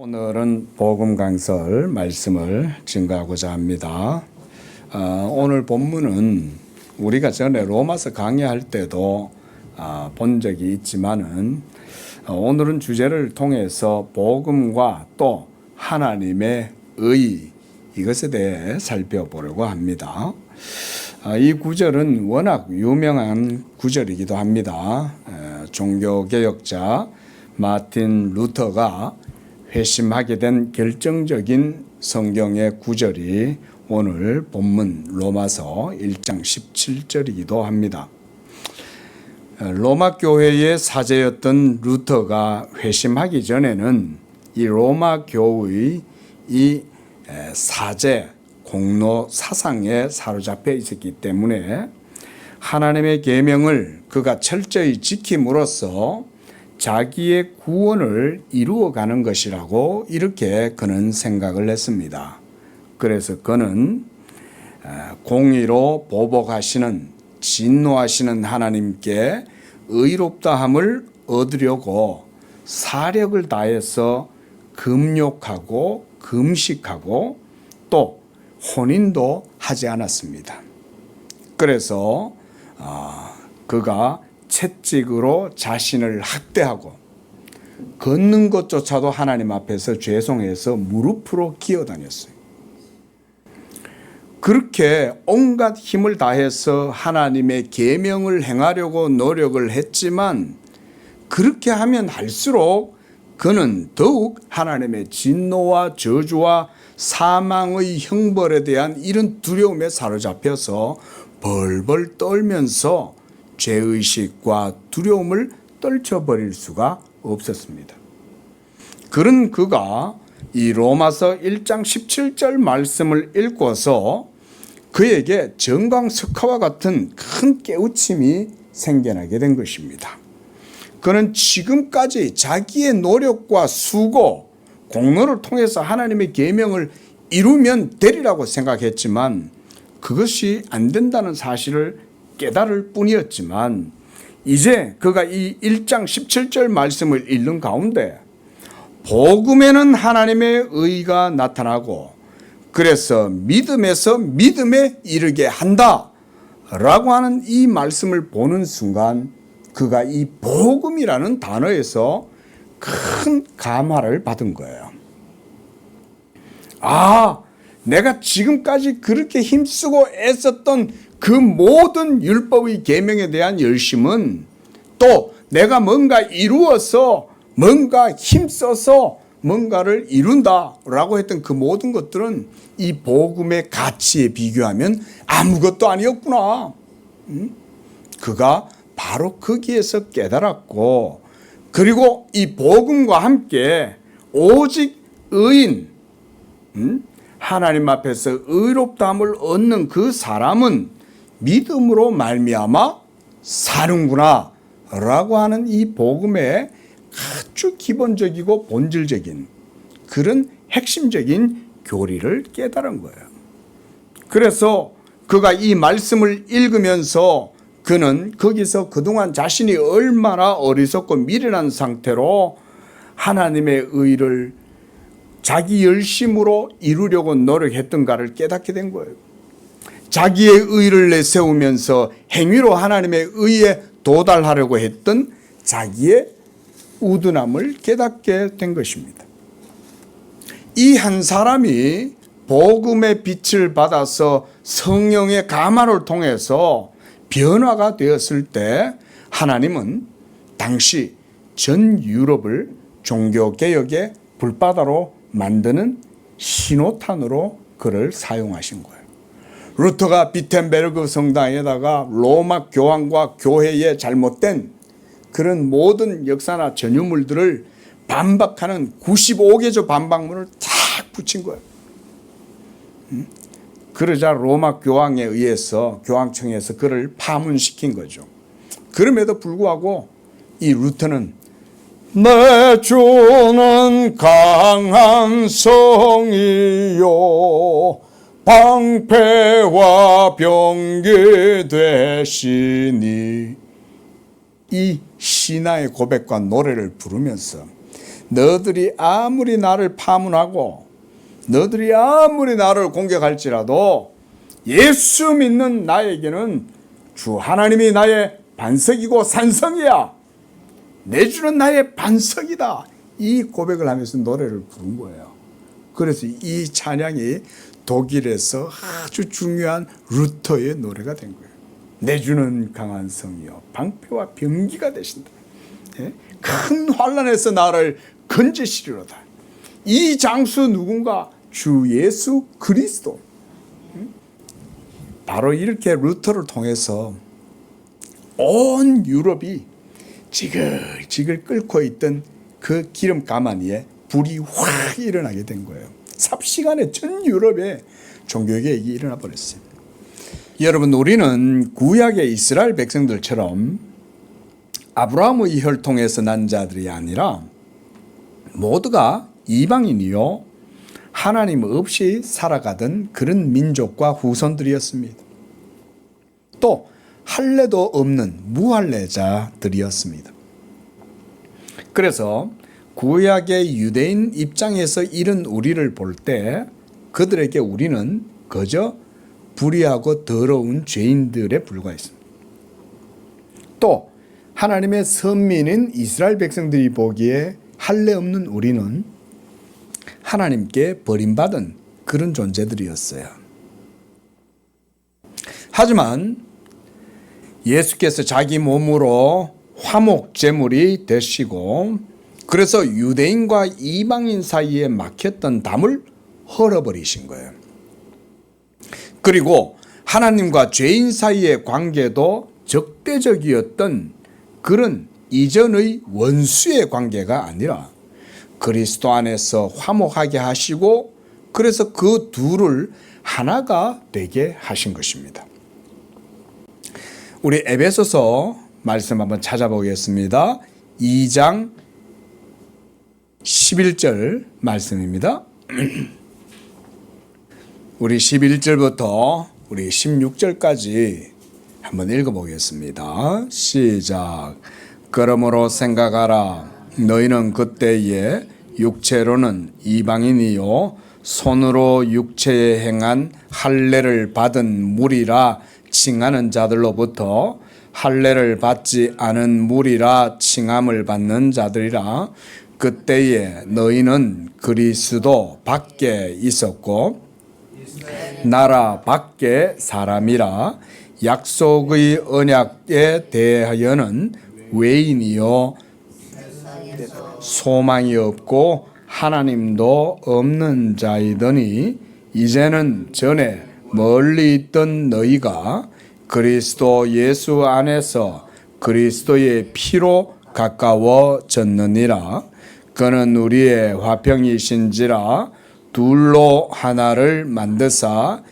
오늘은 복음 강설 말씀을 증거하고자 합니다. 오늘 본문은 우리가 전에 로마서 강의할 때도 본 적이 있지만은 오늘은 주제를 통해서 복음과 또 하나님의 의 이것에 대해 살펴보려고 합니다. 이 구절은 워낙 유명한 구절이기도 합니다. 종교개혁자 마틴 루터가 회심하게 된 결정적인 성경의 구절이 오늘 본문 로마서 1장 17절이기도 합니다. 로마 교회의 사제였던 루터가 회심하기 전에는 이 로마 교회의 이 사제 공로 사상에 사로잡혀 있었기 때문에 하나님의 계명을 그가 철저히 지킴으로써 자기의 구원을 이루어가는 것이라고 이렇게 그는 생각을 했습니다. 그래서 그는 공의로 보복하시는 진노하시는 하나님께 의롭다함을 얻으려고 사력을 다해서 금욕하고 금식하고 또 혼인도 하지 않았습니다. 그래서 그가 채찍으로 자신을 학대하고 걷는 것조차도 하나님 앞에서 죄송해서 무릎으로 기어다녔어요. 그렇게 온갖 힘을 다해서 하나님의 계명을 행하려고 노력을 했지만 그렇게 하면 할수록 그는 더욱 하나님의 진노와 저주와 사망의 형벌에 대한 이런 두려움에 사로잡혀서 벌벌 떨면서 죄의식과 두려움을 떨쳐버릴 수가 없었습니다. 그런 그가 이 로마서 1장 17절 말씀을 읽고서 그에게 정광석화와 같은 큰 깨우침이 생겨나게 된 것입니다. 그는 지금까지 자기의 노력과 수고, 공로를 통해서 하나님의 계명을 이루면 되리라고 생각했지만 그것이 안 된다는 사실을 깨달을 뿐이었지만 이제 그가 이 1장 17절 말씀을 읽는 가운데 복음에는 하나님의 의가 나타나고 그래서 믿음에서 믿음에 이르게 한다라고 하는 이 말씀을 보는 순간 그가 이 복음이라는 단어에서 큰 감화를 받은 거예요. 내가 지금까지 그렇게 힘쓰고 애썼던 그 모든 율법의 계명에 대한 열심은 또 내가 뭔가 이루어서 뭔가 힘써서 뭔가를 이룬다라고 했던 그 모든 것들은 이 복음의 가치에 비교하면 아무것도 아니었구나. 그가 바로 거기에서 깨달았고 그리고 이 복음과 함께 오직 의인 하나님 앞에서 의롭다함을 얻는 그 사람은 믿음으로 말미암아 사는구나 라고 하는 이 복음의 아주 기본적이고 본질적인 그런 핵심적인 교리를 깨달은 거예요. 그래서 그가 이 말씀을 읽으면서 그는 거기서 그동안 자신이 얼마나 어리석고 미련한 상태로 하나님의 의를 자기 열심으로 이루려고 노력했던가를 깨닫게 된 거예요. 자기의 의를 내세우면서 행위로 하나님의 의에 도달하려고 했던 자기의 우둔함을 깨닫게 된 것입니다. 이 한 사람이 복음의 빛을 받아서 성령의 감화를 통해서 변화가 되었을 때 하나님은 당시 전 유럽을 종교개혁의 불바다로 만드는 신호탄으로 그를 사용하신 거예요. 루터가 비텐베르그 성당에다가 로마 교황과 교회의 잘못된 그런 모든 역사나 전유물들을 반박하는 95개조 반박문을 탁 붙인 거예요. 그러자 로마 교황에 의해서 교황청에서 그를 파문시킨 거죠. 그럼에도 불구하고 이 루터는 내 주는 강한 성이요 방패와 병기 되시니 이 신화의 고백과 노래를 부르면서 너들이 아무리 나를 파문하고 너들이 아무리 나를 공격할지라도 예수 믿는 나에게는 주 하나님이 나의 반석이고 산성이야. 내 주는 나의 반석이다. 이 고백을 하면서 노래를 부른 거예요. 그래서 이 찬양이 독일에서 아주 중요한 루터의 노래가 된 거예요. 내 주는 강한 성이요 방패와 병기가 되신다. 큰 환난에서 나를 건지시리로다. 이 장수 누군가? 주 예수 그리스도. 바로 이렇게 루터를 통해서 온 유럽이 지글지글 끓고 있던 그 기름 가마니에 불이 확 일어나게 된 거예요. 삽시간에 전 유럽에 종교개혁이 일어나 버렸어요. 여러분, 우리는 구약의 이스라엘 백성들처럼 아브라함의 혈통에서 난 자들이 아니라 모두가 이방인이요 하나님 없이 살아가던 그런 민족과 후손들이었습니다. 또 할례도 없는 무할례자들이었습니다. 그래서 구약의 유대인 입장에서 이런 우리를 볼 때 그들에게 우리는 그저 불의하고 더러운 죄인들에 불과했습니다. 또 하나님의 선민인 이스라엘 백성들이 보기에 할례 없는 우리는 하나님께 버림받은 그런 존재들이었어요. 하지만 예수께서 자기 몸으로 화목 제물이 되시고 그래서 유대인과 이방인 사이에 막혔던 담을 헐어버리신 거예요. 그리고 하나님과 죄인 사이의 관계도 적대적이었던 그런 이전의 원수의 관계가 아니라 그리스도 안에서 화목하게 하시고 그래서 그 둘을 하나가 되게 하신 것입니다. 우리 에베소서 말씀 한번 찾아보겠습니다. 2장 11절 말씀입니다. 우리 11절부터 우리 16절까지 한번 읽어보겠습니다. 시작. 그러므로 생각하라. 너희는 그때에 육체로는 이방인이요 손으로 육체에 행한 할례를 받은 무리라 칭하는 자들로부터 할례를 받지 않은 무리라 칭함을 받는 자들이라. 그때에 너희는 그리스도 밖에 있었고 나라 밖에 사람이라. 약속의 언약에 대하여는 외인이요 소망이 없고 하나님도 없는 자이더니 이제는 전에 멀리 있던 너희가 그리스도 예수 안에서 그리스도의 피로 가까워졌느니라. 그는 우리의 화평이신지라 둘로 하나를 만드사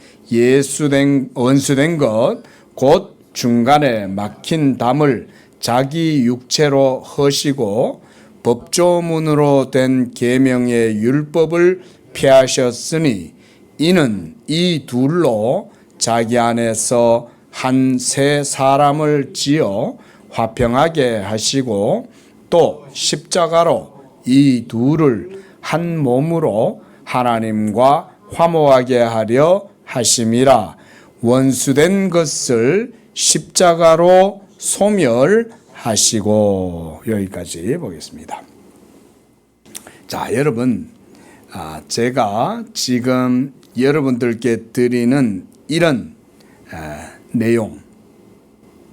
원수된 것 곧 중간에 막힌 담을 자기 육체로 허시고 법조문으로 된 계명의 율법을 폐하셨으니 이는 이 둘로 자기 안에서 한 새 사람을 지어 화평하게 하시고 또 십자가로 이 둘을 한 몸으로 하나님과 화목하게 하려 하심이라. 원수된 것을 십자가로 소멸하시고. 여기까지 보겠습니다. 자, 여러분, 제가 지금 여러분들께 드리는 이런 내용,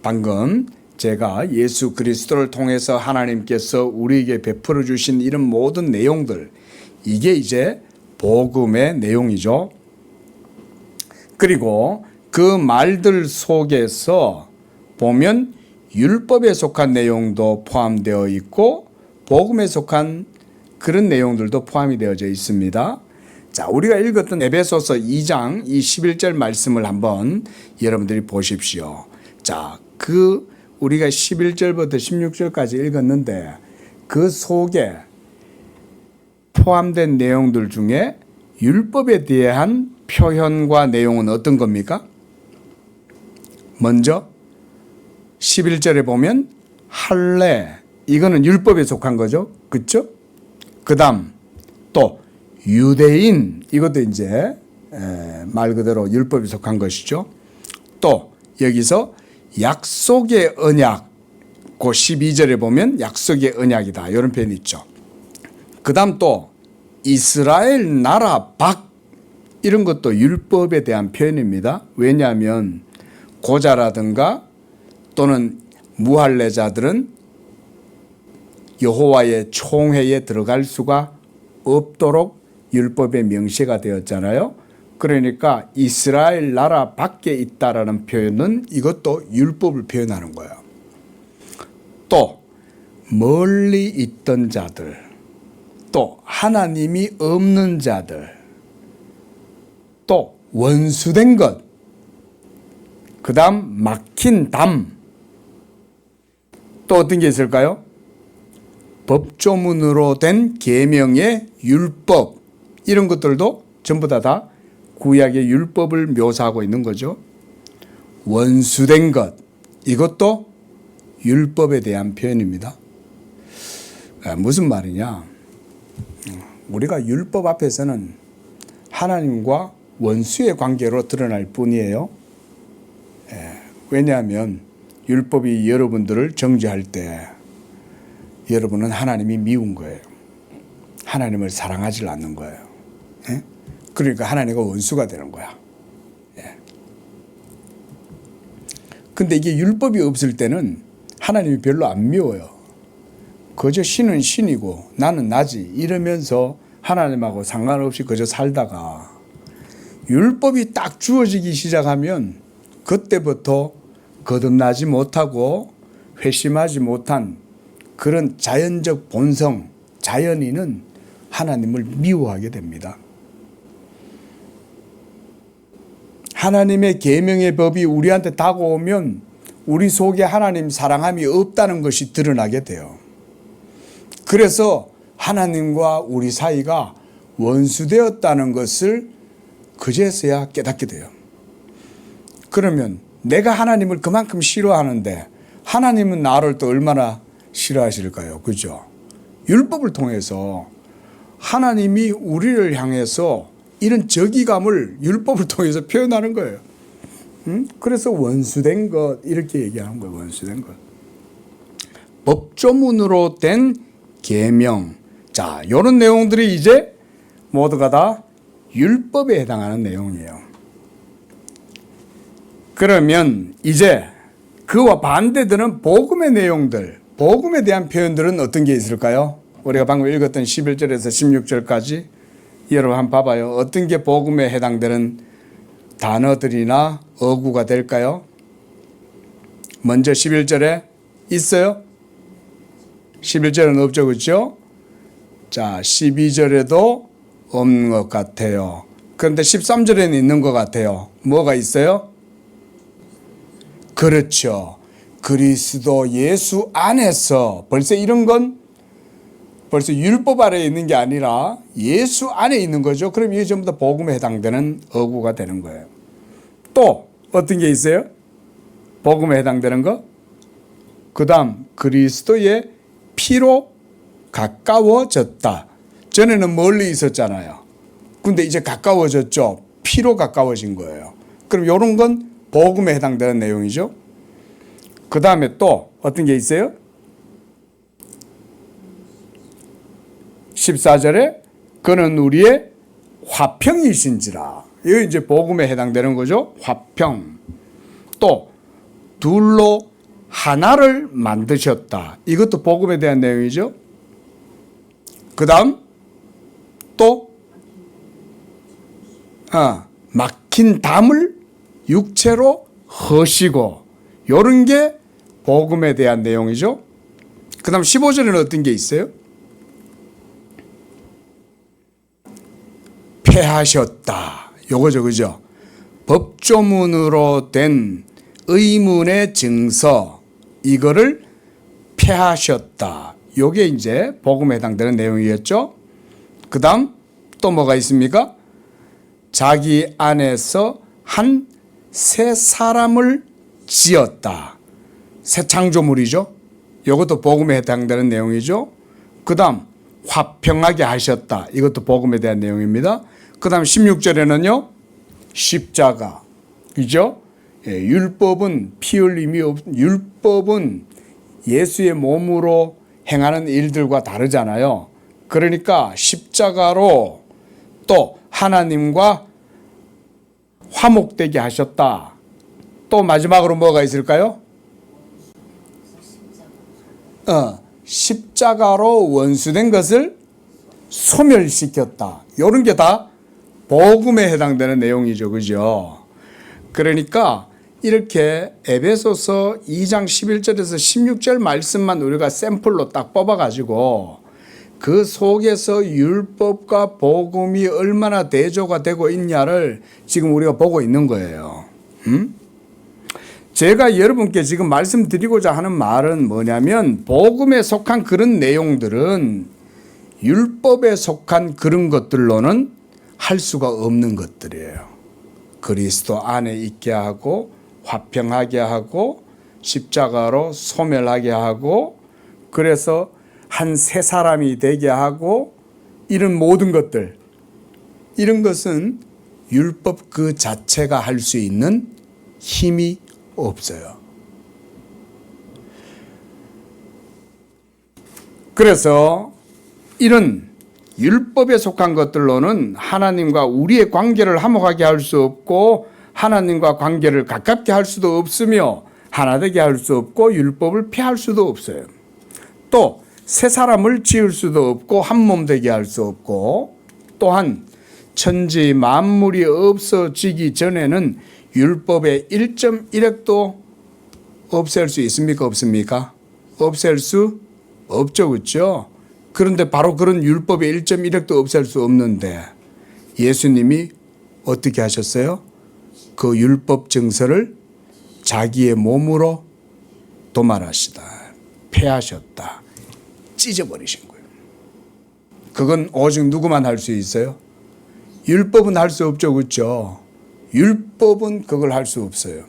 방금 제가 예수 그리스도를 통해서 하나님께서 우리에게 베풀어 주신 이런 모든 내용들, 이게 이제 복음의 내용이죠. 그리고 그 말들 속에서 보면 율법에 속한 내용도 포함되어 있고 복음에 속한 그런 내용들도 포함이 되어져 있습니다. 자, 우리가 읽었던 에베소서 2장 이 11절 말씀을 한번 여러분들이 보십시오. 자, 우리가 11절부터 16절까지 읽었는데 그 속에 포함된 내용들 중에 율법에 대한 표현과 내용은 어떤 겁니까? 먼저 11절에 보면 할례, 이거는 율법에 속한 거죠. 그렇죠? 그 다음 또 유대인, 이것도 이제 말 그대로 율법에 속한 것이죠. 또 여기서 약속의 언약, 그 12절에 보면 약속의 언약이다, 이런 표현이 있죠. 그 다음 또 이스라엘 나라 밖, 이런 것도 율법에 대한 표현입니다. 왜냐하면 고자라든가 또는 무할례자들은 여호와의 총회에 들어갈 수가 없도록 율법에 명시가 되었잖아요. 그러니까 이스라엘 나라 밖에 있다라는 표현은 이것도 율법을 표현하는 거예요. 또 멀리 있던 자들, 또 하나님이 없는 자들, 또 원수된 것, 그 다음 막힌 담, 또 어떤 게 있을까요? 법조문으로 된 계명의 율법, 이런 것들도 전부 다 구약의 율법을 묘사하고 있는 거죠. 원수된 것, 이것도 율법에 대한 표현입니다. 무슨 말이냐? 우리가 율법 앞에서는 하나님과 원수의 관계로 드러날 뿐이에요. 왜냐하면 율법이 여러분들을 정죄할 때 여러분은 하나님이 미운 거예요. 하나님을 사랑하지 않는 거예요. 그러니까 하나님과 원수가 되는 거야. 근데 이게 율법이 없을 때는 하나님이 별로 안 미워요. 그저 신은 신이고 나는 나지 이러면서 하나님하고 상관없이 그저 살다가 율법이 딱 주어지기 시작하면 그때부터 거듭나지 못하고 회심하지 못한 그런 자연적 본성, 자연인은 하나님을 미워하게 됩니다. 하나님의 계명의 법이 우리한테 다가오면 우리 속에 하나님 사랑함이 없다는 것이 드러나게 돼요. 그래서 하나님과 우리 사이가 원수되었다는 것을 그제서야 깨닫게 돼요. 그러면 내가 하나님을 그만큼 싫어하는데 하나님은 나를 또 얼마나 싫어하실까요? 그죠? 율법을 통해서 하나님이 우리를 향해서 이런 정의감을 율법을 통해서 표현하는 거예요. 그래서 원수된 것, 이렇게 얘기하는 거예요. 원수된 것. 법조문으로 된 계명. 자, 이런 내용들이 이제 모두가 다 율법에 해당하는 내용이에요. 그러면 이제 그와 반대되는 복음의 내용들, 복음에 대한 표현들은 어떤 게 있을까요? 우리가 방금 읽었던 11절에서 16절까지 여러분 한번 봐봐요. 어떤 게 복음에 해당되는 단어들이나 어구가 될까요? 먼저 11절에 있어요? 11절은 없죠, 그렇죠? 자, 12절에도 없는 것 같아요. 그런데 13절에는 있는 것 같아요. 뭐가 있어요? 그렇죠. 그리스도 예수 안에서, 벌써 이런 건 벌써 율법 아래에 있는 게 아니라 예수 안에 있는 거죠. 그럼 이게 전부 다 복음에 해당되는 어구가 되는 거예요. 또 어떤 게 있어요? 복음에 해당되는 거? 그 다음 그리스도의 피로 가까워졌다. 전에는 멀리 있었잖아요. 근데 이제 가까워졌죠. 피로 가까워진 거예요. 그럼 이런 건 복음에 해당되는 내용이죠. 그 다음에 또 어떤 게 있어요? 14절에 그는 우리의 화평이신지라. 이거 이제 복음에 해당되는 거죠. 화평. 또 둘로 하나를 만드셨다. 이것도 복음에 대한 내용이죠. 그 다음 또 막힌 담을 육체로 허시고, 이런 게 복음에 대한 내용이죠. 그 다음 15절에는 어떤 게 있어요? 폐하셨다. 요거죠, 그죠? 법조문으로 된 의문의 증서, 이거를 폐하셨다. 요게 이제 복음에 해당되는 내용이었죠. 그 다음 또 뭐가 있습니까? 자기 안에서 한 새 사람을 지었다. 새 창조물이죠. 이것도 복음에 해당되는 내용이죠. 그 다음 화평하게 하셨다. 이것도 복음에 대한 내용입니다. 그 다음 16절에는요. 십자가. 그죠? 예, 율법은 피 흘림이 율법은 예수의 몸으로 행하는 일들과 다르잖아요. 그러니까 십자가로 또 하나님과 화목되게 하셨다. 또 마지막으로 뭐가 있을까요? 십자가로 원수된 것을 소멸시켰다. 이런 게 다 복음에 해당되는 내용이죠. 그죠? 그러니까 이렇게 에베소서 2장 11절에서 16절 말씀만 우리가 샘플로 딱 뽑아가지고 그 속에서 율법과 복음이 얼마나 대조가 되고 있냐를 지금 우리가 보고 있는 거예요. 제가 여러분께 지금 말씀드리고자 하는 말은 뭐냐면 복음에 속한 그런 내용들은 율법에 속한 그런 것들로는 할 수가 없는 것들이에요. 그리스도 안에 있게 하고 화평하게 하고 십자가로 소멸하게 하고 그래서 한 새 사람이 되게 하고 이런 모든 것들, 이런 것은 율법 그 자체가 할 수 있는 힘이 없어요. 그래서 이런 율법에 속한 것들로는 하나님과 우리의 관계를 화목하게 할 수 없고 하나님과 관계를 가깝게 할 수도 없으며 하나 되게 할 수 없고 율법을 피할 수도 없어요. 또 새 사람을 지을 수도 없고 한 몸 되게 할 수 없고 또한 천지 만물이 없어지기 전에는 율법의 1.1획도 없앨 수 있습니까? 없습니까? 없앨 수 없죠. 그렇죠? 그런데 바로 그런 율법의 1.1획도 없앨 수 없는데 예수님이 어떻게 하셨어요? 그 율법 증서를 자기의 몸으로 도말하시다. 폐하셨다. 찢어버리신 거예요. 그건 오직 누구만 할 수 있어요? 율법은 할 수 없죠. 그렇죠? 율법은 그걸 할 수 없어요.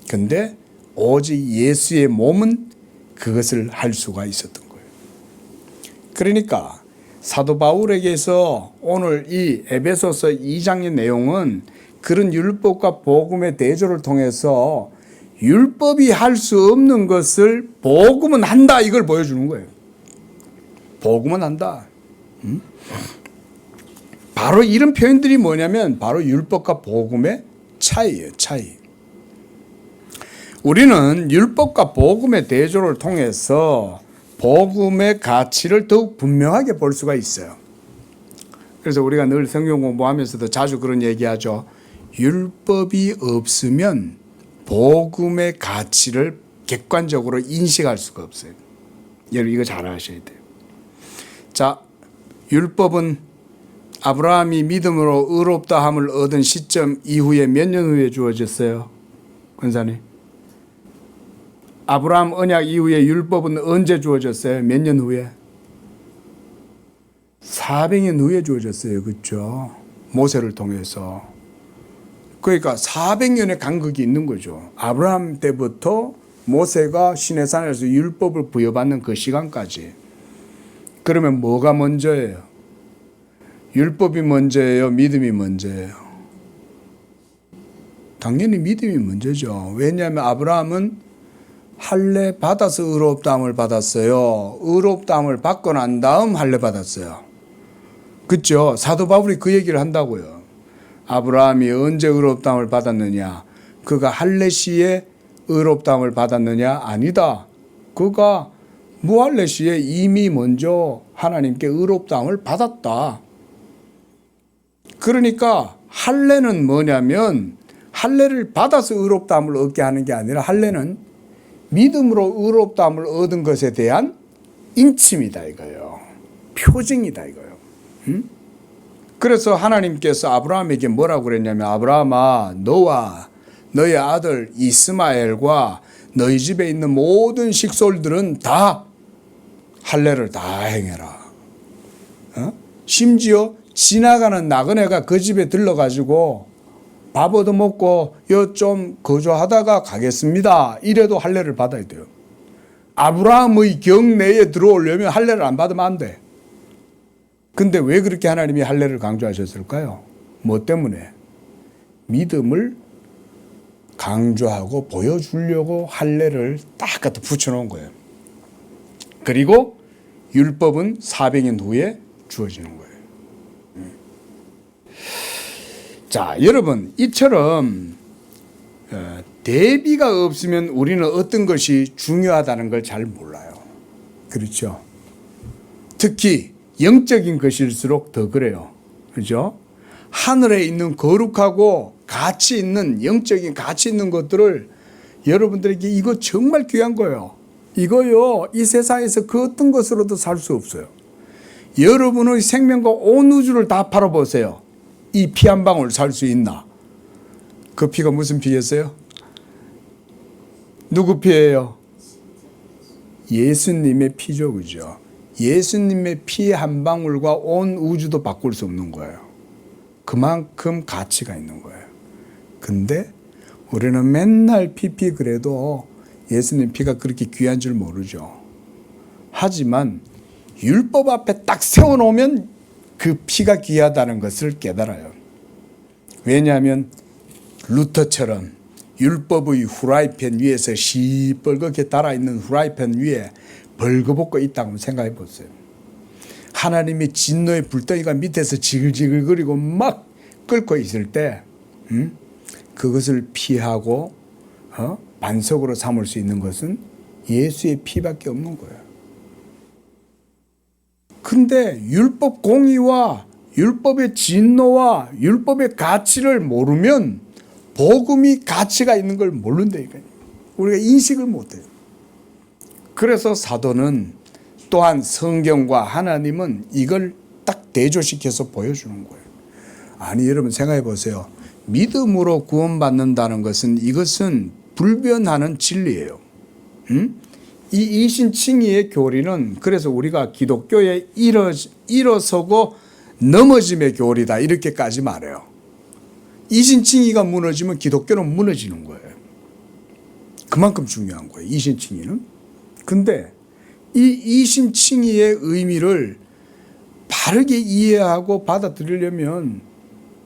근데 오직 예수의 몸은 그것을 할 수가 있었던 거예요. 그러니까 사도 바울에게서 오늘 이 에베소서 2장의 내용은 그런 율법과 복음의 대조를 통해서 율법이 할 수 없는 것을 복음은 한다 이걸 보여주는 거예요. 복음은 한다. 바로 이런 표현들이 뭐냐면 바로 율법과 복음의 차이예요. 차이. 우리는 율법과 복음의 대조를 통해서 복음의 가치를 더욱 분명하게 볼 수가 있어요. 그래서 우리가 늘 성경 공부하면서도 자주 그런 얘기하죠. 율법이 없으면 복음의 가치를 객관적으로 인식할 수가 없어요. 여러분 이거 잘 아셔야 돼요. 자, 율법은 아브라함이 믿음으로 의롭다함을 얻은 시점 이후에 몇 년 후에 주어졌어요? 권사님. 아브라함 언약 이후에 율법은 언제 주어졌어요? 몇 년 후에? 400년 후에 주어졌어요. 그렇죠? 모세를 통해서. 그러니까 400년의 간극이 있는 거죠. 아브라함 때부터 모세가 시내산에서 율법을 부여받는 그 시간까지. 그러면 뭐가 먼저예요? 율법이 먼저예요? 믿음이 먼저예요? 당연히 믿음이 먼저죠. 왜냐하면 아브라함은 할례 받아서 의롭다함을 받았어요. 의롭다함을 받고 난 다음 할례 받았어요. 그렇죠? 사도 바울이 그 얘기를 한다고요. 아브라함이 언제 의롭다함을 받았느냐? 그가 할례 시에 의롭다함을 받았느냐? 아니다. 그가 무할례 시에 이미 먼저 하나님께 의롭다함을 받았다. 그러니까 할례는 뭐냐면 할례를 받아서 의롭다함을 얻게 하는 게 아니라 할례는 믿음으로 의롭다함을 얻은 것에 대한 인침이다 이거예요. 표징이다 이거예요. 그래서 하나님께서 아브라함에게 뭐라고 그랬냐면 아브라함아 너와 너의 아들 이스마엘과 너희 집에 있는 모든 식솔들은 다 할례를 다 행해라. 심지어 지나가는 나그네가 그 집에 들러가지고 밥 얻어먹고 요 좀 거주하다가 가겠습니다. 이래도 할례를 받아야 돼요. 아브라함의 경내에 들어오려면 할례를 안 받으면 안 돼. 근데 왜 그렇게 하나님이 할례를 강조하셨을까요? 뭐 때문에? 믿음을 강조하고 보여주려고 할례를 딱 갖다 붙여놓은 거예요. 그리고 율법은 400년 후에 주어지는 거예요. 자, 여러분, 이처럼 대비가 없으면 우리는 어떤 것이 중요하다는 걸 잘 몰라요. 그렇죠? 특히 영적인 것일수록 더 그래요. 그렇죠? 하늘에 있는 거룩하고 가치 있는, 영적인 가치 있는 것들을 여러분들에게 이거 정말 귀한 거예요. 이거요, 이 세상에서 그 어떤 것으로도 살 수 없어요. 여러분의 생명과 온 우주를 다 팔아보세요. 이 피 한 방울 살 수 있나? 그 피가 무슨 피겠어요? 누구 피예요? 예수님의 피죠, 그죠? 예수님의 피 한 방울과 온 우주도 바꿀 수 없는 거예요. 그만큼 가치가 있는 거예요. 근데 우리는 맨날 피피 그래도 예수님 피가 그렇게 귀한 줄 모르죠. 하지만 율법 앞에 딱 세워놓으면 그 피가 귀하다는 것을 깨달아요. 왜냐하면 루터처럼 율법의 후라이팬 위에서 시뻘겋게 달아있는 후라이팬 위에 벌거벗고 있다고 생각해 보세요. 하나님의 진노의 불덩이가 밑에서 지글지글거리고 막 끓고 있을 때 그것을 피하고 반석으로 삼을 수 있는 것은 예수의 피밖에 없는 거예요. 근데 율법 공의와 율법의 진노와 율법의 가치를 모르면 복음이 가치가 있는 걸 모른다니까요. 우리가 인식을 못해요. 그래서 사도는 또한 성경과 하나님은 이걸 딱 대조시켜서 보여주는 거예요. 아니, 여러분 생각해 보세요. 믿음으로 구원받는다는 것은 이것은 불변하는 진리예요. 이 이신칭의의 교리는 그래서 우리가 기독교에 일어서고 넘어짐의 교리다 이렇게까지 말해요. 이신칭의가 무너지면 기독교는 무너지는 거예요. 그만큼 중요한 거예요, 이신칭의는. 근데 이 이신칭의의 의미를 바르게 이해하고 받아들이려면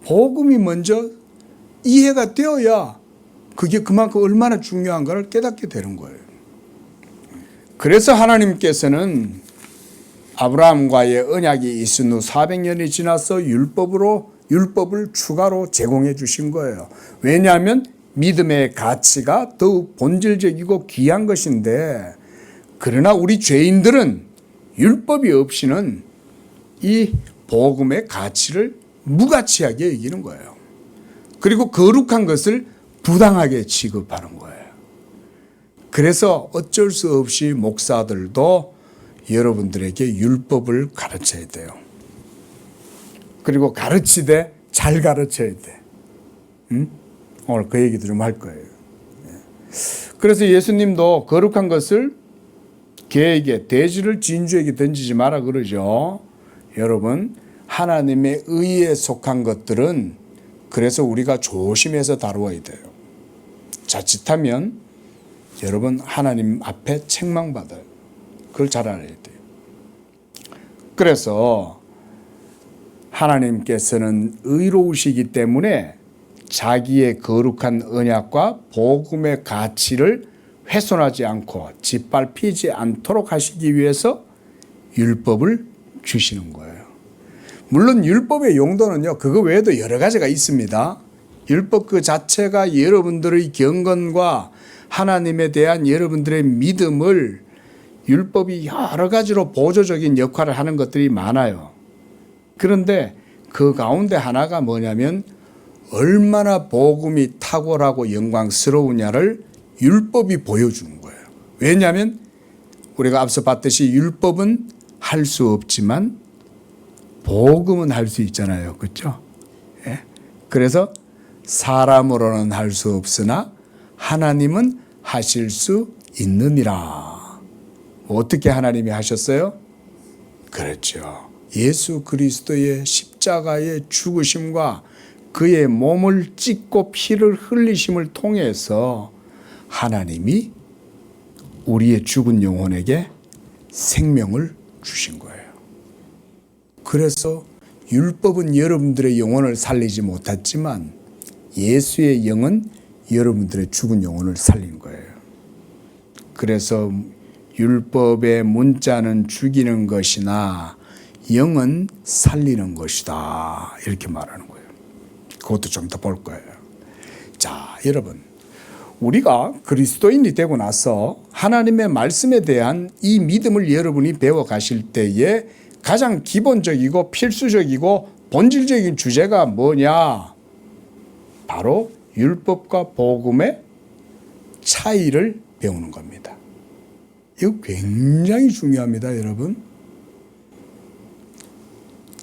복음이 먼저 이해가 되어야 그게 그만큼 얼마나 중요한가를 깨닫게 되는 거예요. 그래서 하나님께서는 아브라함과의 언약이 있은 후 400년이 지나서 율법을 추가로 제공해 주신 거예요. 왜냐하면 믿음의 가치가 더욱 본질적이고 귀한 것인데, 그러나 우리 죄인들은 율법이 없이는 이 복음의 가치를 무가치하게 여기는 거예요. 그리고 거룩한 것을 부당하게 취급하는 거예요. 그래서 어쩔 수 없이 목사들도 여러분들에게 율법을 가르쳐야 돼요. 그리고 가르치되 잘 가르쳐야 돼. 오늘 그 얘기도 좀 할 거예요. 그래서 예수님도 거룩한 것을 개에게, 돼지를 진주에게 던지지 마라 그러죠. 여러분, 하나님의 의에 속한 것들은 그래서 우리가 조심해서 다루어야 돼요. 자칫하면 여러분 하나님 앞에 책망받아요. 그걸 잘 알아야 돼요. 그래서 하나님께서는 의로우시기 때문에 자기의 거룩한 언약과 복음의 가치를 훼손하지 않고 짓밟히지 않도록 하시기 위해서 율법을 주시는 거예요. 물론 율법의 용도는요, 그거 외에도 여러 가지가 있습니다. 율법 그 자체가 여러분들의 경건과 하나님에 대한 여러분들의 믿음을 율법이 여러 가지로 보조적인 역할을 하는 것들이 많아요. 그런데 그 가운데 하나가 뭐냐면 얼마나 복음이 탁월하고 영광스러우냐를 율법이 보여주는 거예요. 왜냐하면 우리가 앞서 봤듯이 율법은 할 수 없지만 복음은 할 수 있잖아요. 그렇죠? 예? 그래서 사람으로는 할 수 없으나 하나님은 하실 수 있느니라. 어떻게 하나님이 하셨어요? 그렇죠. 예수 그리스도의 십자가의 죽으심과 그의 몸을 찢고 피를 흘리심을 통해서 하나님이 우리의 죽은 영혼에게 생명을 주신 거예요. 그래서 율법은 여러분들의 영혼을 살리지 못했지만 예수의 영은 여러분들의 죽은 영혼을 살린 거예요. 그래서 율법의 문자는 죽이는 것이나 영은 살리는 것이다. 이렇게 말하는 거예요. 그것도 좀 더 볼 거예요. 자, 여러분. 우리가 그리스도인이 되고 나서 하나님의 말씀에 대한 이 믿음을 여러분이 배워 가실 때에 가장 기본적이고 필수적이고 본질적인 주제가 뭐냐? 바로 율법과 복음의 차이를 배우는 겁니다. 이거 굉장히 중요합니다, 여러분.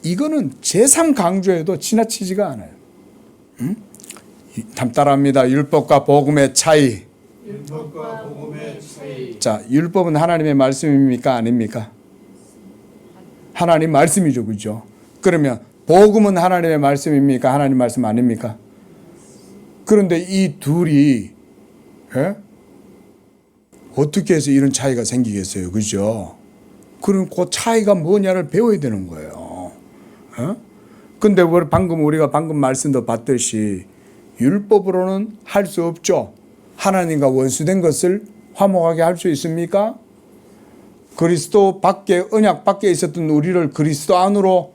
이거는 제3강조해도 지나치지가 않아요. 응? 따라합니다. 율법과 복음의 차이. 율법과 복음의 차이. 자, 율법은 하나님의 말씀입니까? 아닙니까? 하나님 말씀이죠, 그죠? 그러면 복음은 하나님의 말씀입니까? 하나님 말씀 아닙니까? 그런데 이 둘이 어떻게 해서 이런 차이가 생기겠어요, 그죠? 그럼 그 차이가 뭐냐를 배워야 되는 거예요. 근데 우리가 방금 말씀도 봤듯이 율법으로는 할 수 없죠. 하나님과 원수된 것을 화목하게 할 수 있습니까? 그리스도 밖에, 언약 밖에 있었던 우리를 그리스도 안으로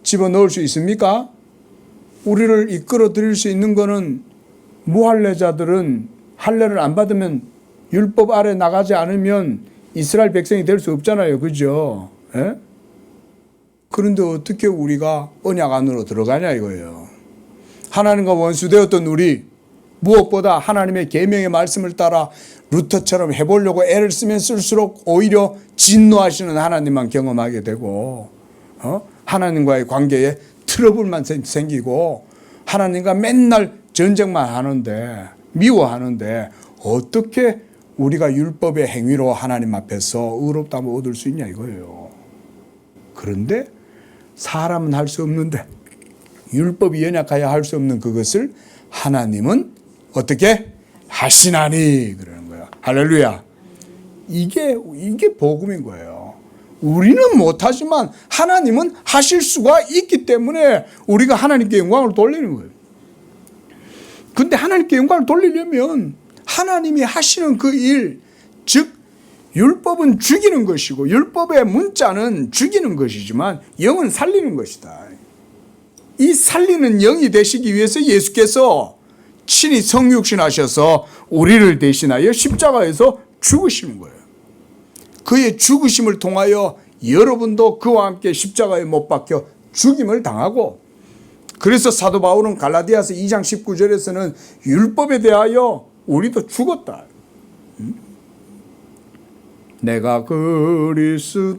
집어넣을 수 있습니까? 우리를 이끌어 드릴 수 있는 거는 무할례자들은 할례를 안 받으면 율법 아래 나가지 않으면 이스라엘 백성이 될 수 없잖아요. 그죠? 그런데 어떻게 우리가 언약 안으로 들어가냐 이거예요. 하나님과 원수되었던 우리, 무엇보다 하나님의 계명의 말씀을 따라 루터처럼 해보려고 애를 쓰면 쓸수록 오히려 진노하시는 하나님만 경험하게 되고 하나님과의 관계에 트러블만 생기고 하나님과 맨날 전쟁만 하는데, 미워하는데 어떻게 우리가 율법의 행위로 하나님 앞에서 의롭다함을 얻을 수 있냐 이거예요. 그런데 사람은 할 수 없는데, 율법이 연약하여 할 수 없는 그것을 하나님은 어떻게 하시나니 그러는 거예요. 할렐루야. 이게 복음인 거예요. 우리는 못하지만 하나님은 하실 수가 있기 때문에 우리가 하나님께 영광을 돌리는 거예요. 근데 하나님께 영광을 돌리려면 하나님이 하시는 그 일, 즉 율법은 죽이는 것이고 율법의 문자는 죽이는 것이지만 영은 살리는 것이다. 이 살리는 영이 되시기 위해서 예수께서 친히 성육신하셔서 우리를 대신하여 십자가에서 죽으시는 거예요. 그의 죽으심을 통하여 여러분도 그와 함께 십자가에 못 박혀 죽임을 당하고, 그래서 사도 바울은 갈라디아서 2장 19절에서는 율법에 대하여 우리도 죽었다. 내가 그리스도와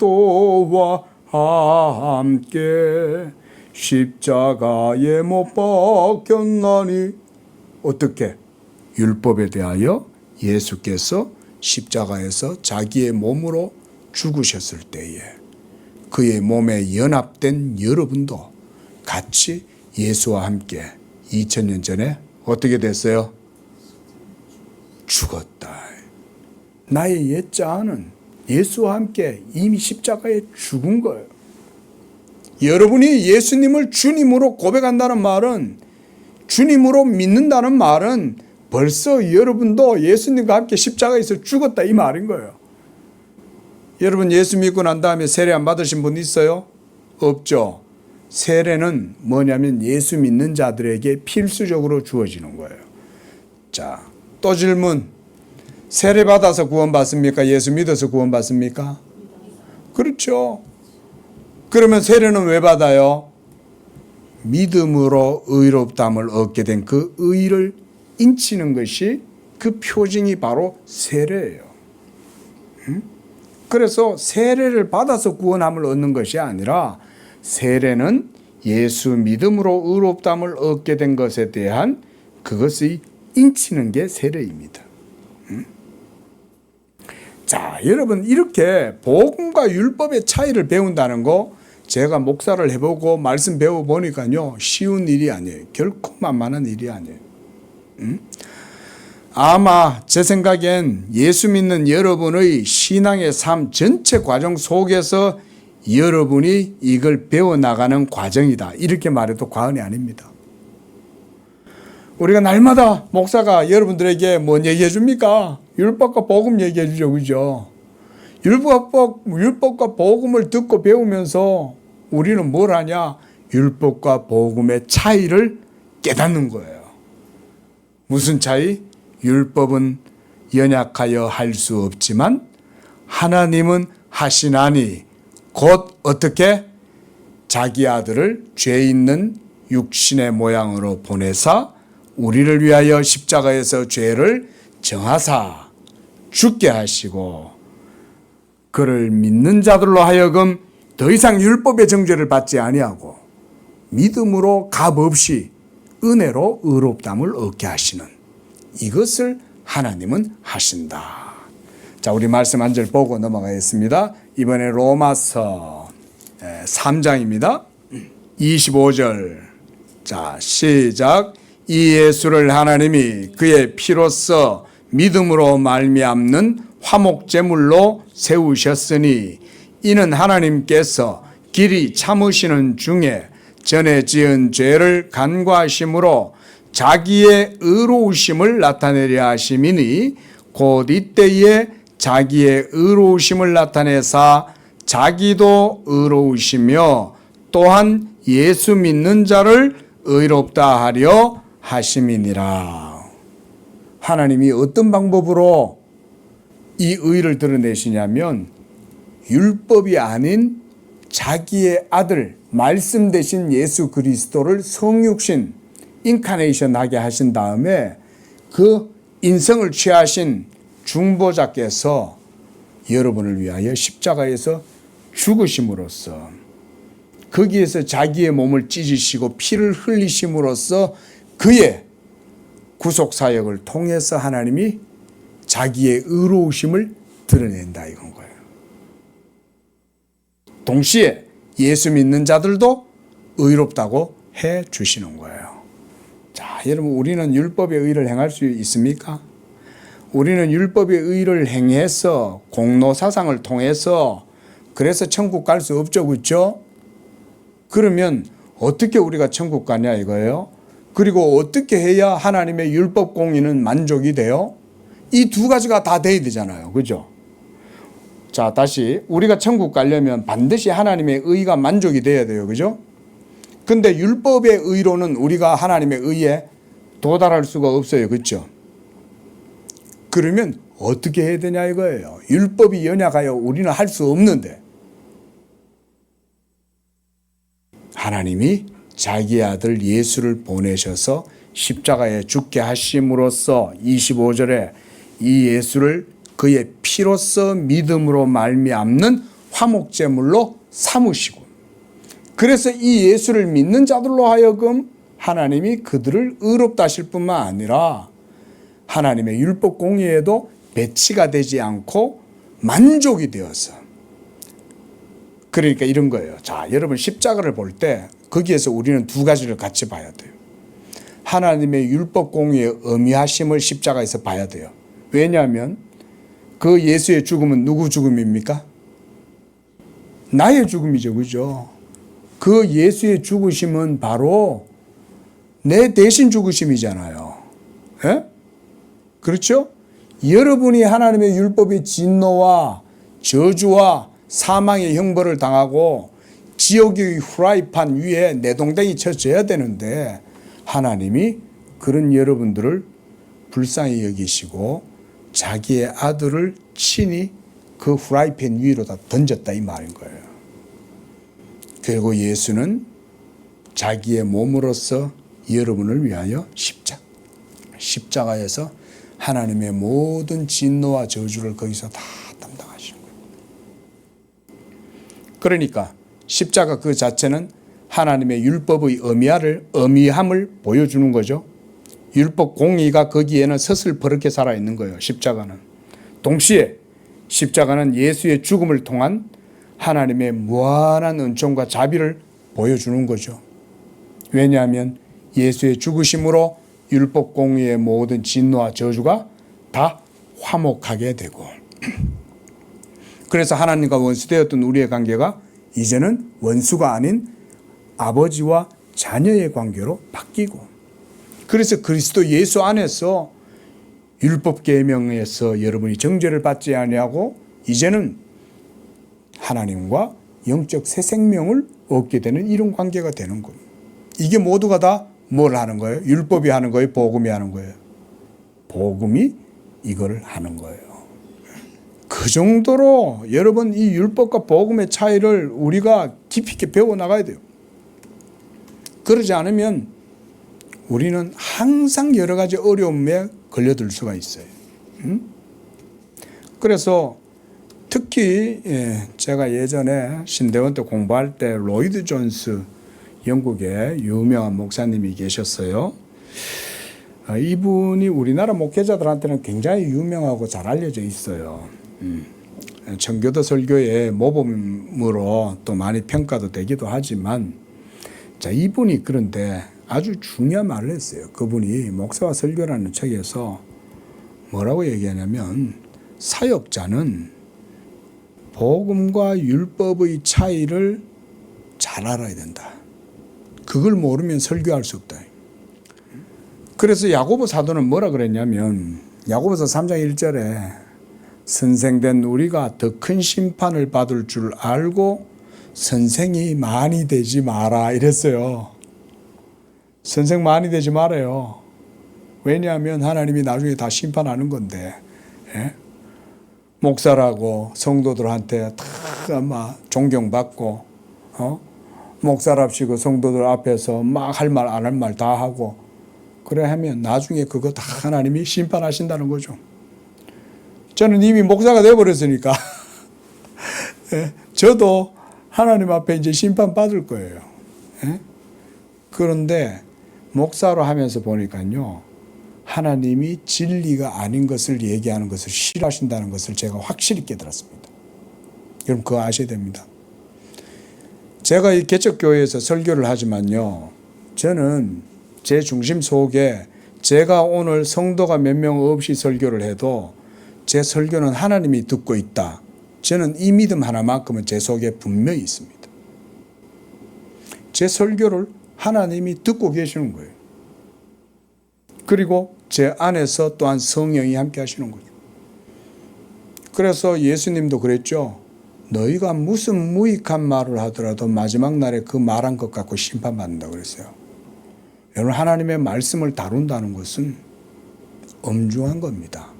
함께 십자가에 못 박혔나니. 어떻게? 율법에 대하여 예수께서 십자가에서 자기의 몸으로 죽으셨을 때에 그의 몸에 연합된 여러분도 같이 예수와 함께 2000년 전에 어떻게 됐어요? 죽었다. 나의 옛자아는 예수와 함께 이미 십자가에 죽은 거예요. 여러분이 예수님을 주님으로 고백한다는 말은, 주님으로 믿는다는 말은 벌써 여러분도 예수님과 함께 십자가에서 죽었다 이 말인 거예요. 여러분 예수 믿고 난 다음에 세례 안 받으신 분 있어요? 없죠. 세례는 뭐냐면 예수 믿는 자들에게 필수적으로 주어지는 거예요. 자, 또 질문. 세례 받아서 구원 받습니까? 예수 믿어서 구원 받습니까? 그렇죠. 그러면 세례는 왜 받아요? 믿음으로 의롭다함을 얻게 된 그 의를 인치는 것이, 그 표징이 바로 세례예요. 그래서 세례를 받아서 구원함을 얻는 것이 아니라 세례는 예수 믿음으로 의롭다함을 얻게 된 것에 대한 그것의 인치는 게 세례입니다. 자, 여러분 이렇게 복음과 율법의 차이를 배운다는 거 제가 목사를 해보고 말씀 배워보니까요 쉬운 일이 아니에요. 결코 만만한 일이 아니에요. 아마 제 생각엔 예수 믿는 여러분의 신앙의 삶 전체 과정 속에서 여러분이 이걸 배워나가는 과정이다. 이렇게 말해도 과언이 아닙니다. 우리가 날마다 목사가 여러분들에게 뭔 얘기해 줍니까? 율법과 복음 얘기해 주죠. 그죠? 율법과 복음을 듣고 배우면서 우리는 뭘 하냐? 율법과 복음의 차이를 깨닫는 거예요. 무슨 차이? 율법은 연약하여 할 수 없지만 하나님은 하시나니 곧 어떻게? 자기 아들을 죄 있는 육신의 모양으로 보내사 우리를 위하여 십자가에서 죄를 정하사 죽게 하시고 그를 믿는 자들로 하여금 더 이상 율법의 정죄를 받지 아니하고 믿음으로 값없이 은혜로 의롭담을 얻게 하시는 이것을 하나님은 하신다. 자, 우리 말씀 한 절 보고 넘어가겠습니다. 이번에 로마서 3장입니다. 25절. 자, 시작. 이 예수를 하나님이 그의 피로써 믿음으로 말미암는 화목제물로 세우셨으니 이는 하나님께서 길이 참으시는 중에 전에 지은 죄를 간과하심으로 자기의 의로우심을 나타내려 하심이니 곧 이때에 자기의 의로우심을 나타내사 자기도 의로우시며 또한 예수 믿는 자를 의롭다 하려 하심이니라. 하나님이 어떤 방법으로 이 의를 드러내시냐면 율법이 아닌 자기의 아들 말씀 되신 예수 그리스도를 성육신 인카네이션 하게 하신 다음에 그 인성을 취하신 중보자께서 여러분을 위하여 십자가에서 죽으심으로써 거기에서 자기의 몸을 찢으시고 피를 흘리심으로써 그의 구속사역을 통해서 하나님이 자기의 의로우심을 드러낸다 이건 거예요. 동시에 예수 믿는 자들도 의롭다고 해 주시는 거예요. 자, 여러분 우리는 율법의 의를 행할 수 있습니까? 우리는 율법의 의를 행해서 공로사상을 통해서 그래서 천국 갈 수 없죠. 그렇죠? 그러면 어떻게 우리가 천국 가냐 이거예요. 그리고 어떻게 해야 하나님의 율법 공의는 만족이 돼요? 이 두 가지가 다 돼야 되잖아요. 그죠? 자, 다시 우리가 천국 가려면 반드시 하나님의 의가 만족이 돼야 돼요. 그죠? 근데 율법의 의로는 우리가 하나님의 의에 도달할 수가 없어요. 그렇죠? 그러면 어떻게 해야 되냐 이거예요. 율법이 연약하여 우리는 할 수 없는데 하나님이 자기 아들 예수를 보내셔서 십자가에 죽게 하심으로써 25절에 이 예수를 그의 피로써 믿음으로 말미암는 화목제물로 삼으시고 그래서 이 예수를 믿는 자들로 하여금 하나님이 그들을 의롭다 하실 뿐만 아니라 하나님의 율법 공의에도 배치가 되지 않고 만족이 되어서 그러니까 이런 거예요. 자, 여러분 십자가를 볼 때 거기에서 우리는 두 가지를 같이 봐야 돼요. 하나님의 율법 공의의 엄미하심을 십자가에서 봐야 돼요. 왜냐하면 그 예수의 죽음은 누구 죽음입니까? 나의 죽음이죠. 그죠? 그 예수의 죽으심은 바로 내 대신 죽으심이잖아요. 예? 그렇죠? 여러분이 하나님의 율법의 진노와 저주와 사망의 형벌을 당하고 지옥의 후라이판 위에 내동댕이 쳐져야 되는데 하나님이 그런 여러분들을 불쌍히 여기시고 자기의 아들을 친히 그 후라이팬 위로 다 던졌다 이 말인 거예요. 그리고 예수는 자기의 몸으로서 여러분을 위하여 십자가에서 하나님의 모든 진노와 저주를 거기서 다 담당하신 거예요. 그러니까 십자가 그 자체는 하나님의 율법의 엄미함을 보여주는 거죠. 율법 공의가 거기에는 서슬퍼렇게 살아있는 거예요. 십자가는. 동시에 십자가는 예수의 죽음을 통한 하나님의 무한한 은총과 자비를 보여주는 거죠. 왜냐하면 예수의 죽으심으로 율법 공의의 모든 진노와 저주가 다 화목하게 되고 그래서 하나님과 원수되었던 우리의 관계가 이제는 원수가 아닌 아버지와 자녀의 관계로 바뀌고, 그래서 그리스도 예수 안에서 율법 계명에서 여러분이 정죄를 받지 아니하고 이제는 하나님과 영적 새 생명을 얻게 되는 이런 관계가 되는 겁니다. 이게 모두가 다 뭘 하는 거예요? 율법이 하는 거예요? 복음이 하는 거예요? 복음이 이걸 하는 거예요. 그 정도로 여러분 이 율법과 복음의 차이를 우리가 깊이 있게 배워나가야 돼요. 그러지 않으면 우리는 항상 여러 가지 어려움에 걸려들 수가 있어요. 그래서 특히 제가 예전에 신대원 때 공부할 때 로이드 존스 영국의 유명한 목사님이 계셨어요. 이분이 우리나라 목회자들한테는 굉장히 유명하고 잘 알려져 있어요. 청교도 설교의 모범으로 또 많이 평가도 되기도 하지만, 자, 이분이 그런데 아주 중요한 말을 했어요. 그분이 목사와 설교라는 책에서 뭐라고 얘기하냐면, 사역자는 복음과 율법의 차이를 잘 알아야 된다. 그걸 모르면 설교할 수 없다. 그래서 야고보 사도는 뭐라 그랬냐면, 야고보서 3장 1절에 선생된 우리가 더 큰 심판을 받을 줄 알고 선생이 많이 되지 마라 이랬어요. 선생 많이 되지 말아요. 왜냐하면 하나님이 나중에 다 심판하는 건데, 목사라고 성도들한테 다 막 존경받고, 목사랍시고 성도들 앞에서 막 할 말 안 할 말 다 하고, 그래 하면 나중에 그거 다 하나님이 심판하신다는 거죠. 저는 이미 목사가 되어버렸으니까 저도 하나님 앞에 이제 심판받을 거예요. 그런데 목사로 하면서 보니까요, 하나님이 진리가 아닌 것을 얘기하는 것을 싫어하신다는 것을 제가 확실히 깨달았습니다. 여러분 그거 아셔야 됩니다. 제가 이 개척교회에서 설교를 하지만요, 저는 제 중심 속에 제가 오늘 성도가 몇 명 없이 설교를 해도 제 설교는 하나님이 듣고 있다. 저는 이 믿음 하나만큼은 제 속에 분명히 있습니다. 제 설교를 하나님이 듣고 계시는 거예요. 그리고 제 안에서 또한 성령이 함께 하시는 거죠. 그래서 예수님도 그랬죠. 너희가 무슨 무익한 말을 하더라도 마지막 날에 그 말한 것 갖고 심판받는다고 그랬어요. 여러분, 하나님의 말씀을 다룬다는 것은 엄중한 겁니다.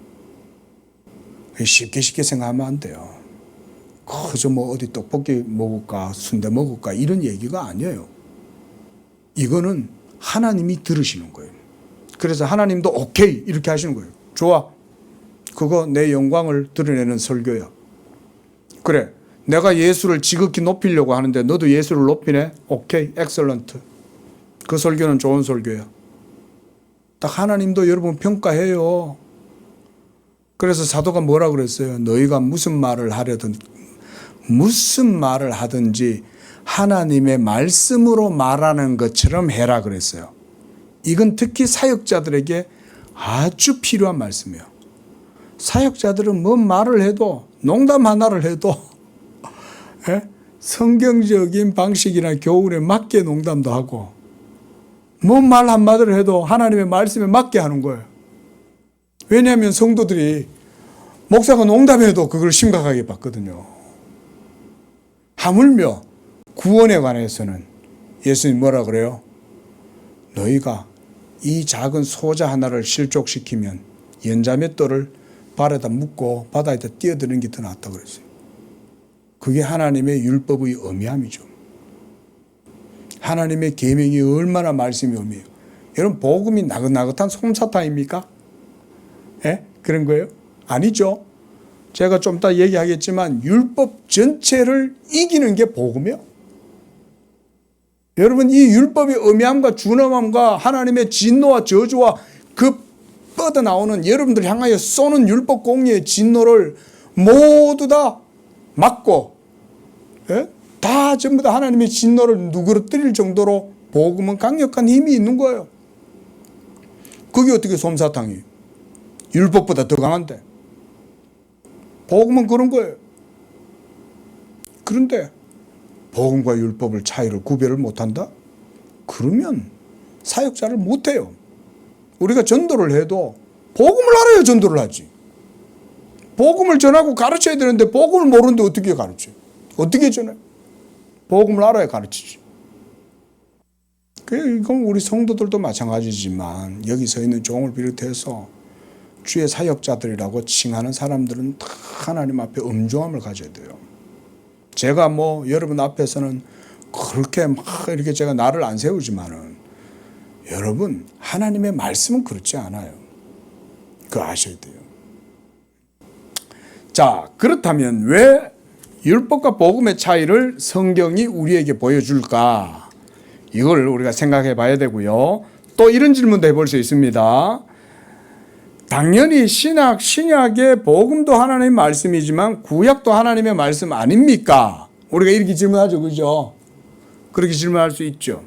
쉽게 생각하면 안 돼요. 그저 뭐 어디 떡볶이 먹을까 순대 먹을까 이런 얘기가 아니에요. 이거는 하나님이 들으시는 거예요. 그래서 하나님도 오케이 이렇게 하시는 거예요. 좋아, 그거 내 영광을 드러내는 설교야. 그래, 내가 예수를 지극히 높이려고 하는데 너도 예수를 높이네. 오케이, 엑셀런트. 그 설교는 좋은 설교야. 딱 하나님도 여러분 평가해요. 그래서 사도가 뭐라 그랬어요? 너희가 무슨 말을 하든지 하나님의 말씀으로 말하는 것처럼 해라 그랬어요. 이건 특히 사역자들에게 아주 필요한 말씀이에요. 사역자들은 뭔 말을 해도, 농담 하나를 해도 성경적인 방식이나 교훈에 맞게 농담도 하고, 뭔 말 한마디를 해도 하나님의 말씀에 맞게 하는 거예요. 왜냐하면 성도들이 목사가 농담해도 그걸 심각하게 봤거든요. 하물며 구원에 관해서는 예수님 뭐라 그래요? 너희가 이 작은 소자 하나를 실족시키면 연자맷돌을 발에다 묶고 바다에다 뛰어드는 게 더 낫다고 그랬어요. 그게 하나님의 율법의 엄미함이죠. 하나님의 계명이 얼마나 말씀이 엄해요. 여러분, 복음이 나긋나긋한 솜사탕입니까? 그런 거예요? 아니죠. 제가 좀 이따 얘기하겠지만 율법 전체를 이기는 게 복음이에요. 여러분, 이 율법의 엄미함과 준엄함과 하나님의 진노와 저주와 그 뻗어나오는 여러분들 향하여 쏘는 율법 공의의 진노를 모두 다 막고, 다 전부 다 하나님의 진노를 누그러뜨릴 정도로 복음은 강력한 힘이 있는 거예요. 그게 어떻게 솜사탕이에요? 율법보다 더 강한데. 복음은 그런 거예요. 그런데 복음과 율법을 차이를 구별을 못한다? 그러면 사역자를 못해요. 우리가 전도를 해도 복음을 알아야 전도를 하지. 복음을 전하고 가르쳐야 되는데 복음을 모르는데 어떻게 가르쳐요? 어떻게 전해? 복음을 알아야 가르치지. 이건 우리 성도들도 마찬가지지만 여기 서 있는 종을 비롯해서 주의 사역자들이라고 칭하는 사람들은 다 하나님 앞에 엄중함을 가져야 돼요. 제가 여러분 앞에서는 그렇게 막 이렇게 제가 나를 안 세우지만은 여러분 하나님의 말씀은 그렇지 않아요. 그거 아셔야 돼요. 자, 그렇다면 왜 율법과 복음의 차이를 성경이 우리에게 보여줄까? 이걸 우리가 생각해 봐야 되고요. 또 이런 질문도 해볼 수 있습니다. 당연히 신약의 복음도 하나님의 말씀이지만 구약도 하나님의 말씀 아닙니까? 우리가 이렇게 질문하죠. 그죠? 그렇게 질문할 수 있죠.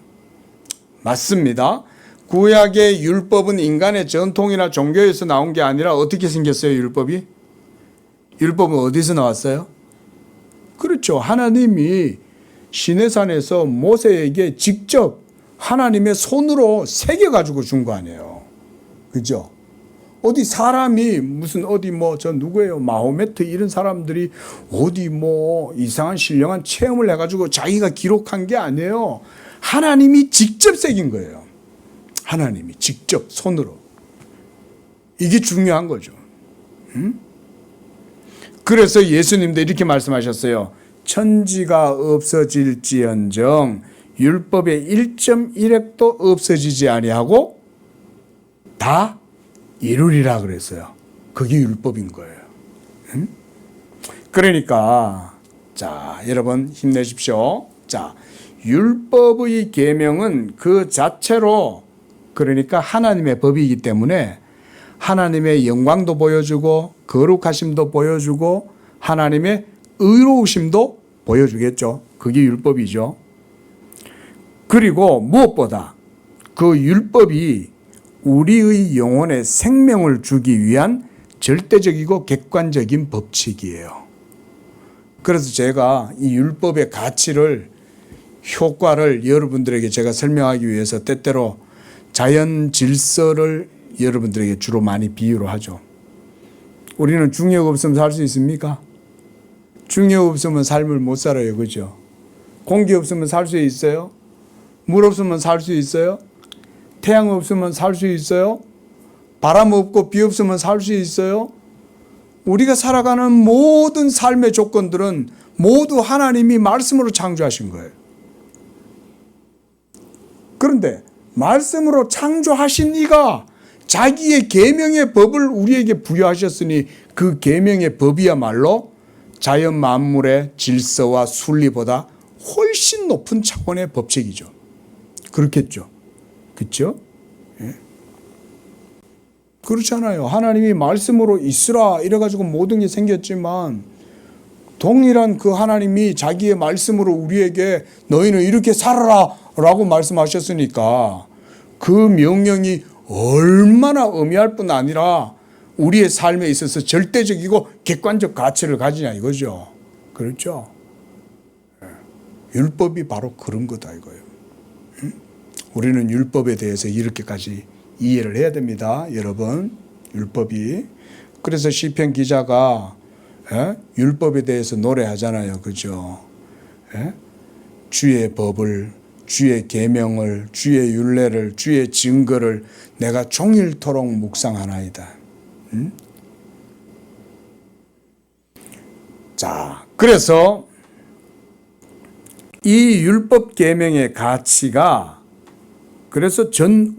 맞습니다. 구약의 율법은 인간의 전통이나 종교에서 나온 게 아니라 어떻게 생겼어요, 율법이? 율법은 어디서 나왔어요? 그렇죠. 하나님이 시내산에서 모세에게 직접 하나님의 손으로 새겨가지고 준 거 아니에요. 그죠? 어디 사람이 무슨 저 누구예요? 마호메트 이런 사람들이 어디 이상한 신령한 체험을 해가지고 자기가 기록한 게 아니에요. 하나님이 직접 새긴 거예요. 하나님이 직접 손으로. 이게 중요한 거죠. 그래서 예수님도 이렇게 말씀하셨어요. 천지가 없어질지언정 율법의 1.1획도 없어지지 아니하고 다 이루리라 그랬어요. 그게 율법인 거예요. 그러니까 자, 여러분 힘내십시오. 자, 율법의 계명은 그 자체로 그러니까 하나님의 법이기 때문에 하나님의 영광도 보여주고 거룩하심도 보여주고 하나님의 의로우심도 보여주겠죠. 그게 율법이죠. 그리고 무엇보다 그 율법이 우리의 영혼에 생명을 주기 위한 절대적이고 객관적인 법칙이에요. 그래서 제가 이 율법의 가치를 효과를 여러분들에게 제가 설명하기 위해서 때때로 자연 질서를 여러분들에게 주로 많이 비유로 하죠. 우리는 중력 없으면 살 수 있습니까? 중력 없으면 삶을 못 살아요. 그죠? 공기 없으면 살 수 있어요? 물 없으면 살 수 있어요? 태양 없으면 살 수 있어요? 바람 없고 비 없으면 살 수 있어요? 우리가 살아가는 모든 삶의 조건들은 모두 하나님이 말씀으로 창조하신 거예요. 그런데 말씀으로 창조하신 이가 자기의 계명의 법을 우리에게 부여하셨으니 그 계명의 법이야말로 자연 만물의 질서와 순리보다 훨씬 높은 차원의 법칙이죠. 그렇겠죠. 그렇죠? 예. 그렇잖아요. 하나님이 말씀으로 있으라 이래가지고 모든 게 생겼지만 동일한 그 하나님이 자기의 말씀으로 우리에게 너희는 이렇게 살아라 라고 말씀하셨으니까 그 명령이 얼마나 의미할 뿐 아니라 우리의 삶에 있어서 절대적이고 객관적 가치를 가지냐 이거죠. 그렇죠? 율법이 바로 그런 거다 이거예요. 우리는 율법에 대해서 이렇게까지 이해를 해야 됩니다. 여러분, 율법이. 그래서 시편 기자가 율법에 대해서 노래하잖아요. 그죠? 주의 법을, 주의 계명을, 주의 율례를, 주의 증거를 내가 종일토록 묵상하나이다. 자, 그래서 이 율법 계명의 가치가 그래서 전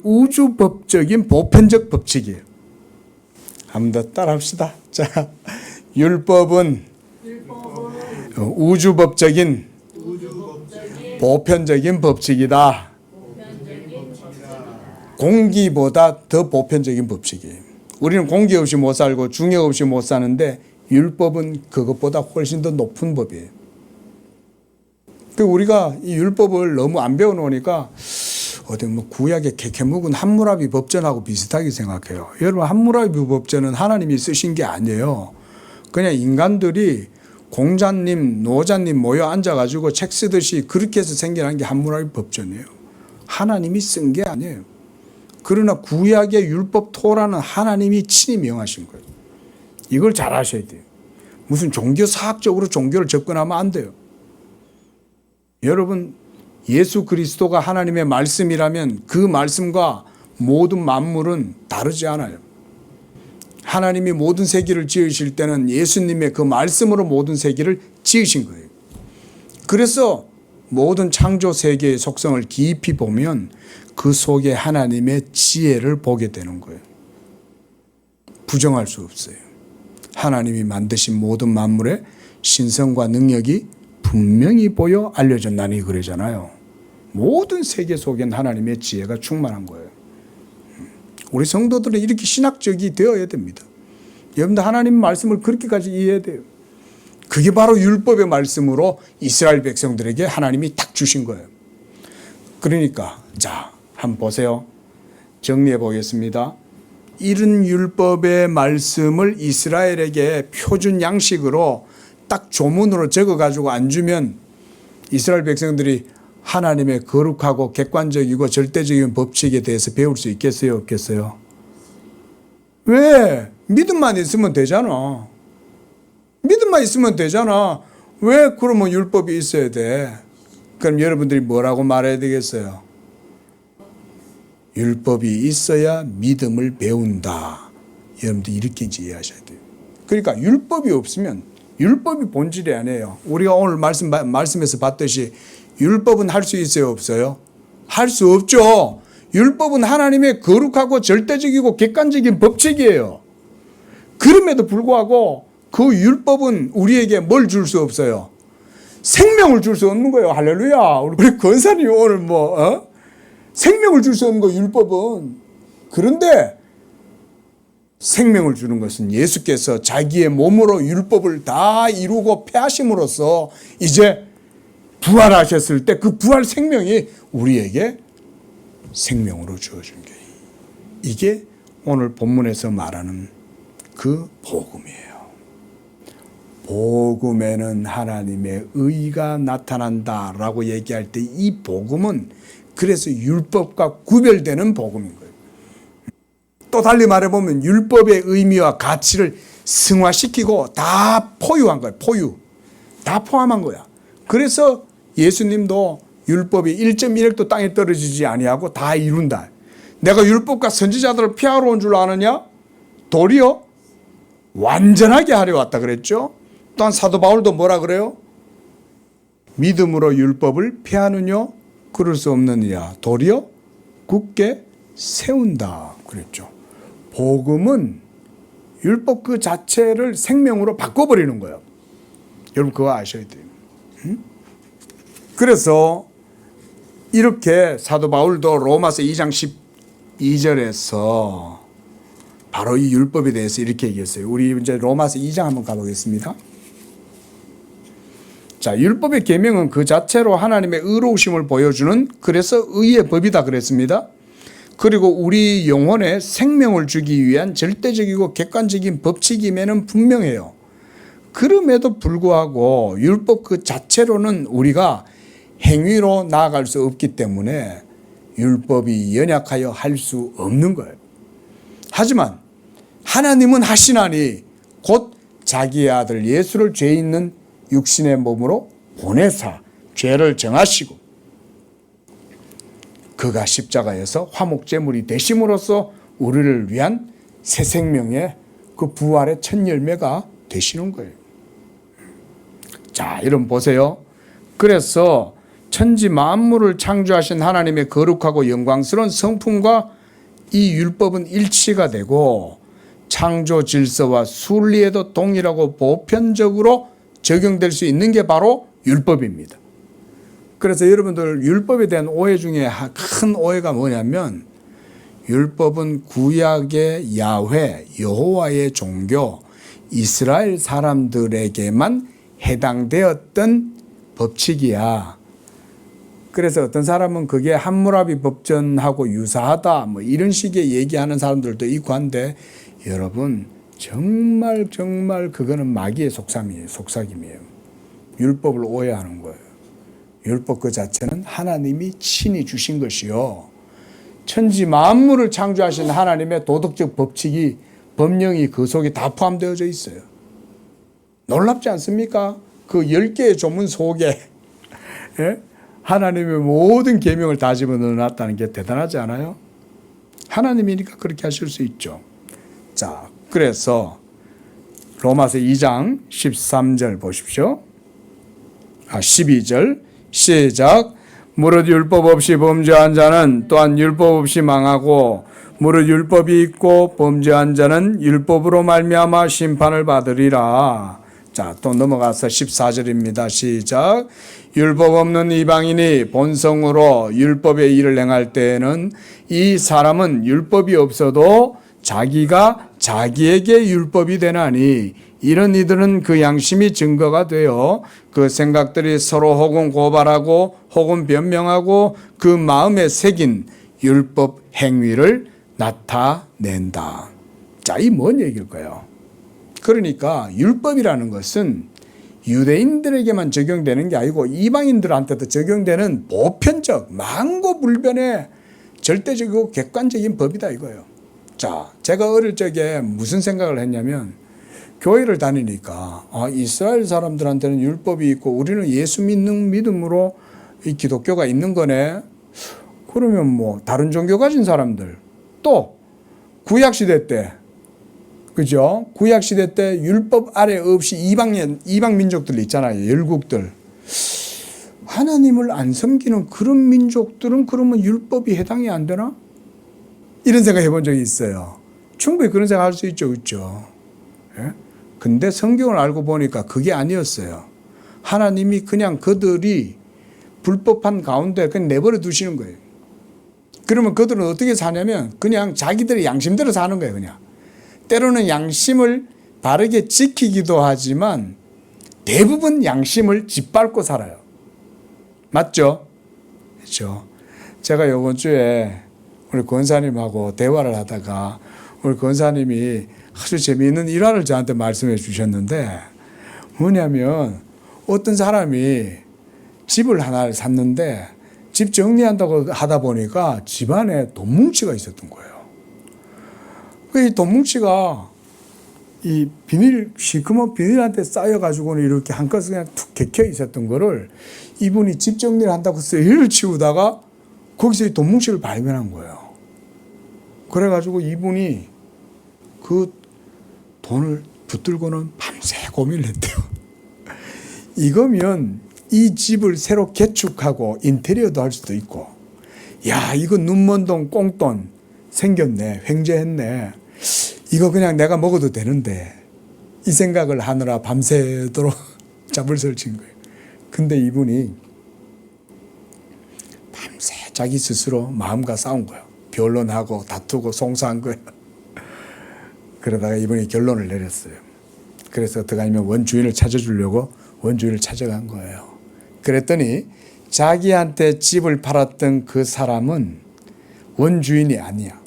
우주법적인 보편적 법칙이에요. 한 번 더 따라합시다. 자, 율법은 우주법적인 보편적인 법칙이다. 공기보다 더 보편적인 법칙이에요. 우리는 공기 없이 못 살고 중력 없이 못 사는데 율법은 그것보다 훨씬 더 높은 법이에요. 우리가 이 율법을 너무 안 배워놓으니까 어디 구약의 개케묵은 함무라비 법전하고 비슷하게 생각해요. 여러분 함무라비 법전은 하나님이 쓰신 게 아니에요. 그냥 인간들이 공자님, 노자님 모여 앉아가지고 책 쓰듯이 그렇게 해서 생겨난 게 함무라비 법전이에요. 하나님이 쓴 게 아니에요. 그러나 구약의 율법 토라는 하나님이 친히 명하신 거예요. 이걸 잘 아셔야 돼요. 무슨 종교사학적으로 종교를 접근하면 안 돼요. 여러분, 예수 그리스도가 하나님의 말씀이라면 그 말씀과 모든 만물은 다르지 않아요. 하나님이 모든 세계를 지으실 때는 예수님의 그 말씀으로 모든 세계를 지으신 거예요. 그래서 모든 창조 세계의 속성을 깊이 보면 그 속에 하나님의 지혜를 보게 되는 거예요. 부정할 수 없어요. 하나님이 만드신 모든 만물의 신성과 능력이 분명히 보여 알려졌나니 그러잖아요. 모든 세계 속엔 하나님의 지혜가 충만한 거예요. 우리 성도들은 이렇게 신학적이 되어야 됩니다. 여러분들 하나님 말씀을 그렇게까지 이해해야 돼요. 그게 바로 율법의 말씀으로 이스라엘 백성들에게 하나님이 딱 주신 거예요. 그러니까 자, 한번 보세요. 정리해 보겠습니다. 이런 율법의 말씀을 이스라엘에게 표준 양식으로 딱 조문으로 적어가지고 안 주면 이스라엘 백성들이 하나님의 거룩하고 객관적이고 절대적인 법칙에 대해서 배울 수 있겠어요? 없겠어요? 왜? 믿음만 있으면 되잖아. 믿음만 있으면 되잖아. 왜 그러면 율법이 있어야 돼? 그럼 여러분들이 뭐라고 말해야 되겠어요? 율법이 있어야 믿음을 배운다. 여러분들 이렇게 이해하셔야 돼요. 그러니까 율법이 없으면 율법이 본질이 아니에요. 우리가 오늘 말씀에서 봤듯이 율법은 할 수 있어요? 없어요? 할 수 없죠. 율법은 하나님의 거룩하고 절대적이고 객관적인 법칙이에요. 그럼에도 불구하고 그 율법은 우리에게 뭘 줄 수 없어요? 생명을 줄 수 없는 거예요. 할렐루야. 우리 권사님 오늘 생명을 줄 수 없는 거 율법은. 그런데 생명을 주는 것은 예수께서 자기의 몸으로 율법을 다 이루고 폐하심으로써 이제 부활하셨을 때 그 부활 생명이 우리에게 생명으로 주어진 거예요. 이게 오늘 본문에서 말하는 그 복음이에요. 복음에는 하나님의 의가 나타난다라고 얘기할 때 이 복음은 그래서 율법과 구별되는 복음인 거예요. 또 달리 말해보면 율법의 의미와 가치를 승화시키고 다 포유한 거예요. 포유. 다 포함한 거야. 그래서 예수님도 율법이 1.1획도 땅에 떨어지지 아니하고 다 이룬다. 내가 율법과 선지자들을 피하러 온 줄 아느냐? 도리어 완전하게 하려 왔다 그랬죠. 또한 사도 바울도 뭐라 그래요? 믿음으로 율법을 피하느냐? 그럴 수 없느냐? 도리어 굳게 세운다 그랬죠. 복음은 율법 그 자체를 생명으로 바꿔버리는 거예요. 여러분 그거 아셔야 돼요. 그래서 이렇게 사도 바울도 로마서 2장 12절에서 바로 이 율법에 대해서 이렇게 얘기했어요. 우리 이제 로마서 2장 한번 가보겠습니다. 자, 율법의 계명은 그 자체로 하나님의 의로우심을 보여주는 그래서 의의 법이다 그랬습니다. 그리고 우리 영혼에 생명을 주기 위한 절대적이고 객관적인 법칙임에는 분명해요. 그럼에도 불구하고 율법 그 자체로는 우리가 행위로 나아갈 수 없기 때문에 율법이 연약하여 할 수 없는 거예요. 하지만 하나님은 하시나니 곧 자기의 아들 예수를 죄 있는 육신의 몸으로 보내사 죄를 정하시고 그가 십자가에서 화목제물이 되심으로써 우리를 위한 새 생명의 그 부활의 첫 열매가 되시는 거예요. 자, 여러분 보세요. 그래서 천지 만물을 창조하신 하나님의 거룩하고 영광스러운 성품과 이 율법은 일치가 되고 창조 질서와 순리에도 동일하고 보편적으로 적용될 수 있는 게 바로 율법입니다. 그래서 여러분들 율법에 대한 오해 중에 큰 오해가 뭐냐면 율법은 구약의 야훼, 여호와의 종교, 이스라엘 사람들에게만 해당되었던 법칙이야. 그래서 어떤 사람은 그게 함무라비 법전하고 유사하다 뭐 이런 식의 얘기하는 사람들도 있고 한데 여러분 정말 그거는 마귀의 속삭임이에요. 율법을 오해하는 거예요. 율법 그 자체는 하나님이 친히 주신 것이요, 천지 만물을 창조하신 하나님의 도덕적 법칙이, 법령이 그 속에 다 포함되어져 있어요. 놀랍지 않습니까? 그 10개의 조문 속에 하나님의 모든 계명을 다 집어넣어놨다는 게 대단하지 않아요? 하나님이니까 그렇게 하실 수 있죠. 자, 그래서 로마서 2장 13절 보십시오. 12절 시작. 무릇 율법 없이 범죄한 자는 또한 율법 없이 망하고, 무릇 율법이 있고 범죄한 자는 율법으로 말미암아 심판을 받으리라. 자, 또 넘어가서 14절입니다. 시작. 율법 없는 이방인이 본성으로 율법의 일을 행할 때에는 이 사람은 율법이 없어도 자기가 자기에게 율법이 되나니, 이런 이들은 그 양심이 증거가 되어 그 생각들이 서로 혹은 고발하고 혹은 변명하고 그 마음에 새긴 율법 행위를 나타낸다. 자, 이 뭔 얘기일까요? 그러니까 율법이라는 것은 유대인들에게만 적용되는 게 아니고 이방인들한테도 적용되는 보편적, 만고불변의 절대적이고 객관적인 법이다 이거예요. 자, 제가 어릴 적에 무슨 생각을 했냐면, 교회를 다니니까 이스라엘 사람들한테는 율법이 있고 우리는 예수 믿는 믿음으로 이 기독교가 있는 거네. 그러면 뭐 다른 종교 가진 사람들, 또 구약시대 때, 그죠? 구약시대 때 율법 아래 없이 이방 민족들 있잖아요. 열국들. 하나님을 안 섬기는 그런 민족들은 그러면 율법이 해당이 안 되나? 이런 생각 해본 적이 있어요. 충분히 그런 생각 할 수 있죠. 그렇죠? 예? 근데 성경을 알고 보니까 그게 아니었어요. 하나님이 그냥 그들이 불법한 가운데 그냥 내버려 두시는 거예요. 그러면 그들은 어떻게 사냐면 그냥 자기들의 양심대로 사는 거예요. 그냥 때로는 양심을 바르게 지키기도 하지만 대부분 양심을 짓밟고 살아요. 맞죠? 그렇죠? 제가 이번 주에 우리 권사님하고 대화를 하다가 우리 권사님이 아주 재미있는 일화를 저한테 말씀해 주셨는데, 뭐냐면 어떤 사람이 집을 하나를 샀는데 집 정리한다고 하다 보니까 집안에 돈 뭉치가 있었던 거예요. 이 돈 뭉치가 이 시커먼 비닐한테 쌓여가지고는 이렇게 한껏 그냥 툭 개켜 있었던 거를 이분이 집 정리를 한다고 일을 치우다가 거기서 이 돈 뭉치를 발견한 거예요. 그래가지고 이분이 그 돈을 붙들고는 밤새 고민을 했대요. 이거면 이 집을 새로 개축하고 인테리어도 할 수도 있고, 야, 이거 눈먼 돈 꽁돈 생겼네, 횡재했네, 이거 그냥 내가 먹어도 되는데, 이 생각을 하느라 밤새도록 잡을 설친 거예요. 근데 이분이 밤새 자기 스스로 마음과 싸운 거예요. 변론하고 다투고 송사한 거예요. 그러다가 이분이 결론을 내렸어요. 그래서 어떻게 하냐면 원주인을 찾아주려고 원주인을 찾아간 거예요. 그랬더니 자기한테 집을 팔았던 그 사람은 원주인이 아니야.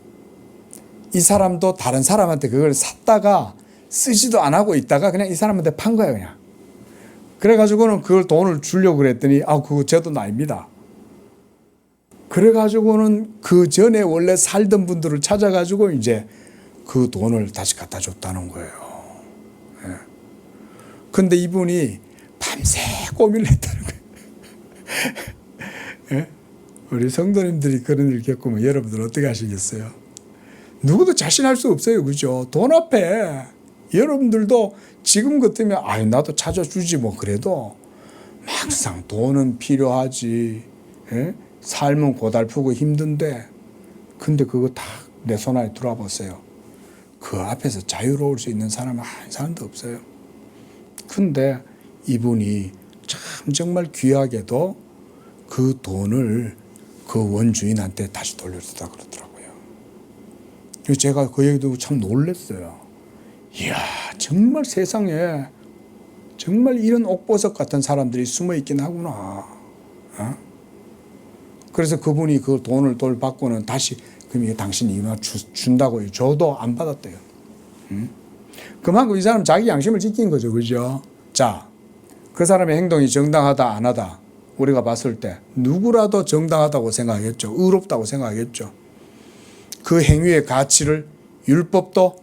이 사람도 다른 사람한테 그걸 샀다가 쓰지도 안 하고 있다가 그냥 이 사람한테 판 거예요. 그냥. 그래가지고는 그걸 돈을 주려고 그랬더니 그거 제 돈 아닙니다. 그래가지고는 그 전에 원래 살던 분들을 찾아가지고 이제 그 돈을 다시 갖다 줬다는 거예요. 예. 근데 이분이 밤새 고민을 했다는 거예요. 예? 우리 성도님들이 그런 일 겪으면 여러분들 어떻게 하시겠어요? 누구도 자신할 수 없어요. 그죠? 돈 앞에 여러분들도 지금 같으면 나도 찾아주지 뭐, 그래도 막상 돈은 필요하지. 예? 삶은 고달프고 힘든데, 근데 그거 다 내 손 안에 들어와 보세요. 그 앞에서 자유로울 수 있는 사람은 한 사람도 없어요. 근데 이분이 참 정말 귀하게도 그 돈을 그 원주인한테 다시 돌려줬다 그러더라고요. 제가 그 얘기 듣고 참 놀랐어요. 이야, 정말 세상에 정말 이런 옥보석 같은 사람들이 숨어 있긴 하구나. 그래서 그분이 그 돈을 받고는 다시, 그럼 이게 당신이 이마 준다고요. 저도 안 받았대요. 그만큼 이 사람 자기 양심을 지킨 거죠. 그죠? 자, 그 사람의 행동이 정당하다 안 하다 우리가 봤을 때 누구라도 정당하다고 생각하겠죠. 의롭다고 생각하겠죠. 그 행위의 가치를 율법도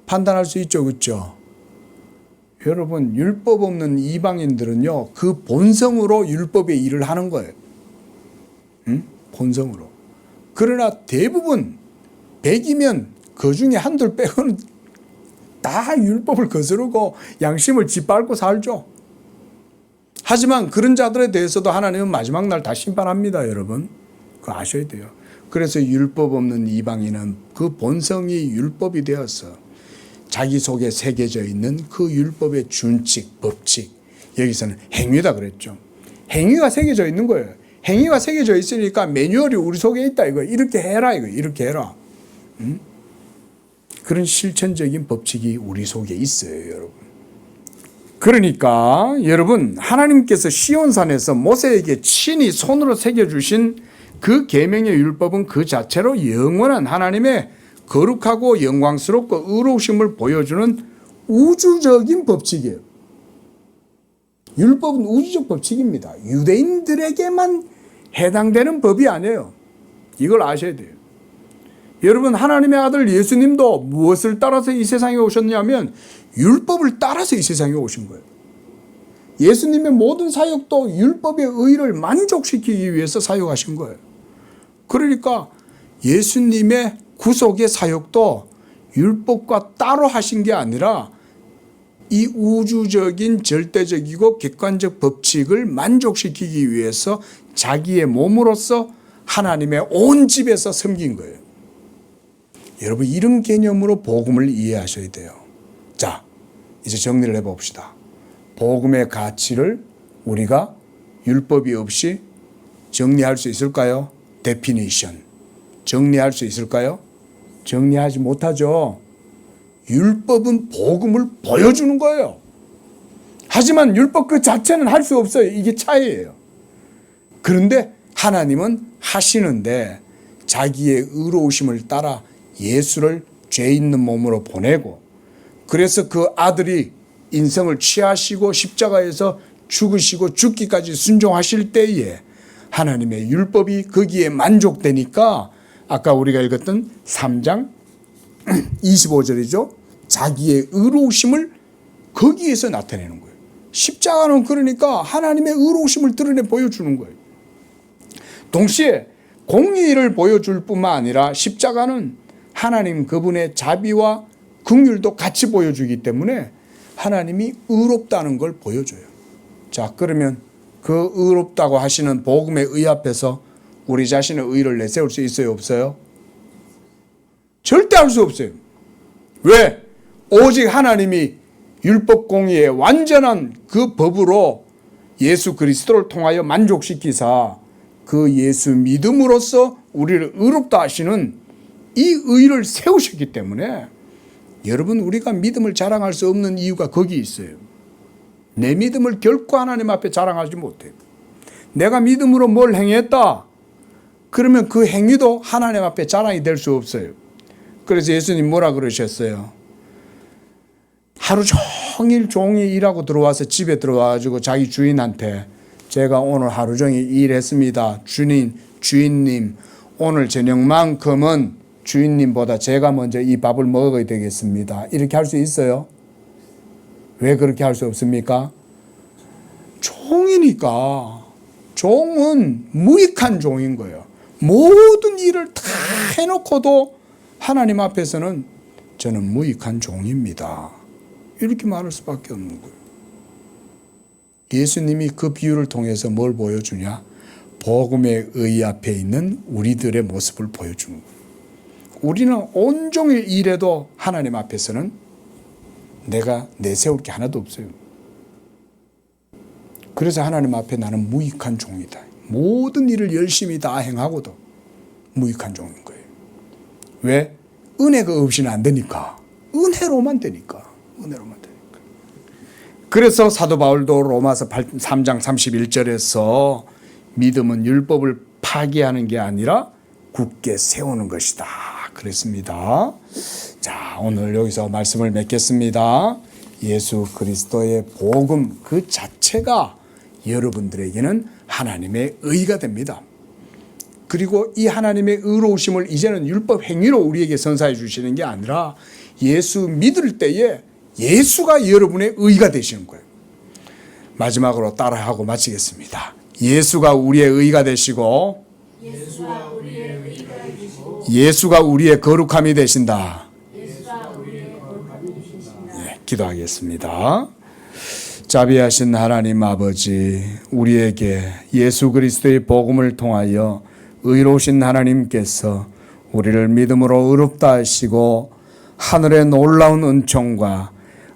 판단할 수 있죠. 그렇죠? 여러분, 율법 없는 이방인들은요, 그 본성으로 율법의 일을 하는 거예요. 본성으로. 그러나 대부분 100이면 그 중에 한둘 빼고는 다 율법을 거스르고 양심을 짓밟고 살죠. 하지만 그런 자들에 대해서도 하나님은 마지막 날 다 심판합니다, 여러분. 그거 아셔야 돼요. 그래서 율법 없는 이방인은 그 본성이 율법이 되어서 자기 속에 새겨져 있는 그 율법의 준칙, 법칙, 여기서는 행위다 그랬죠. 행위가 새겨져 있는 거예요. 행위가 새겨져 있으니까 매뉴얼이 우리 속에 있다 이거. 이렇게 해라 이거. 이렇게 해라. 그런 실천적인 법칙이 우리 속에 있어요, 여러분. 그러니까 여러분, 하나님께서 시온산에서 모세에게 친히 손으로 새겨주신 그 계명의 율법은 그 자체로 영원한 하나님의 거룩하고 영광스럽고 의로우심을 보여주는 우주적인 법칙이에요. 율법은 우주적 법칙입니다. 유대인들에게만 해당되는 법이 아니에요. 이걸 아셔야 돼요. 여러분, 하나님의 아들 예수님도 무엇을 따라서 이 세상에 오셨냐면 율법을 따라서 이 세상에 오신 거예요. 예수님의 모든 사역도 율법의 의를 만족시키기 위해서 사역하신 거예요. 그러니까 예수님의 구속의 사역도 율법과 따로 하신 게 아니라 이 우주적인 절대적이고 객관적 법칙을 만족시키기 위해서 자기의 몸으로서 하나님의 온 집에서 섬긴 거예요. 여러분, 이런 개념으로 복음을 이해하셔야 돼요. 자, 이제 정리를 해봅시다. 복음의 가치를 우리가 율법이 없이 정리할 수 있을까요? 데피니션. 정리할 수 있을까요? 정리하지 못하죠. 율법은 복음을 보여주는 거예요. 하지만 율법 그 자체는 할 수 없어요. 이게 차이예요. 그런데 하나님은 하시는데 자기의 의로우심을 따라 예수를 죄 있는 몸으로 보내고, 그래서 그 아들이 인성을 취하시고 십자가에서 죽으시고 죽기까지 순종하실 때에 하나님의 율법이 거기에 만족되니까 아까 우리가 읽었던 3장 25절이죠. 자기의 의로우심을 거기에서 나타내는 거예요. 십자가는 그러니까 하나님의 의로우심을 드러내 보여주는 거예요. 동시에 공의를 보여줄 뿐만 아니라 십자가는 하나님 그분의 자비와 긍휼도 같이 보여주기 때문에 하나님이 의롭다는 걸 보여줘요. 자, 그러면 그 의롭다고 하시는 복음의 의 앞에서 우리 자신의 의를 내세울 수 있어요, 없어요? 절대 할 수 없어요. 왜? 오직 하나님이 율법 공의의 완전한 그 법으로 예수 그리스도를 통하여 만족시키사 그 예수 믿음으로써 우리를 의롭다 하시는 이 의를 세우셨기 때문에 여러분, 우리가 믿음을 자랑할 수 없는 이유가 거기 있어요. 내 믿음을 결코 하나님 앞에 자랑하지 못해요. 내가 믿음으로 뭘 행했다 그러면 그 행위도 하나님 앞에 자랑이 될 수 없어요. 그래서 예수님 뭐라 그러셨어요? 하루 종일 종이 일하고 들어와서 집에 들어와가지고 자기 주인한테 제가 오늘 하루 종일 일했습니다. 주인님 오늘 저녁만큼은 주인님보다 제가 먼저 이 밥을 먹어야 되겠습니다. 이렇게 할 수 있어요? 왜 그렇게 할 수 없습니까? 종이니까. 종은 무익한 종인 거예요. 모든 일을 다 해놓고도 하나님 앞에서는 저는 무익한 종입니다. 이렇게 말할 수밖에 없는 거예요. 예수님이 그 비유를 통해서 뭘 보여주냐? 복음의 의 앞에 있는 우리들의 모습을 보여주는 거예요. 우리는 온종일 일해도 하나님 앞에서는 내가 내세울 게 하나도 없어요. 그래서 하나님 앞에 나는 무익한 종이다. 모든 일을 열심히 다 행하고도 무익한 종인 거예요. 왜? 은혜가 없이는 안 되니까. 은혜로만 되니까. 은혜로만 되니까. 그래서 사도 바울도 로마서 3장 31절에서 믿음은 율법을 파기하는 게 아니라 굳게 세우는 것이다. 그랬습니다. 자, 오늘 여기서 말씀을 맺겠습니다. 예수 그리스도의 복음 그 자체가 여러분들에게는 하나님의 의가 됩니다. 그리고 이 하나님의 의로우심을 이제는 율법 행위로 우리에게 선사해 주시는 게 아니라 예수 믿을 때에 예수가 여러분의 의가 되시는 거예요. 마지막으로 따라하고 마치겠습니다. 예수가 우리의 의가 되시고 예수가 우리의 거룩함이 되신다. 네, 기도하겠습니다. 자비하신 하나님 아버지, 우리에게 예수 그리스도의 복음을 통하여 의로우신 하나님께서 우리를 믿음으로 의롭다 하시고 하늘의 놀라운 은총과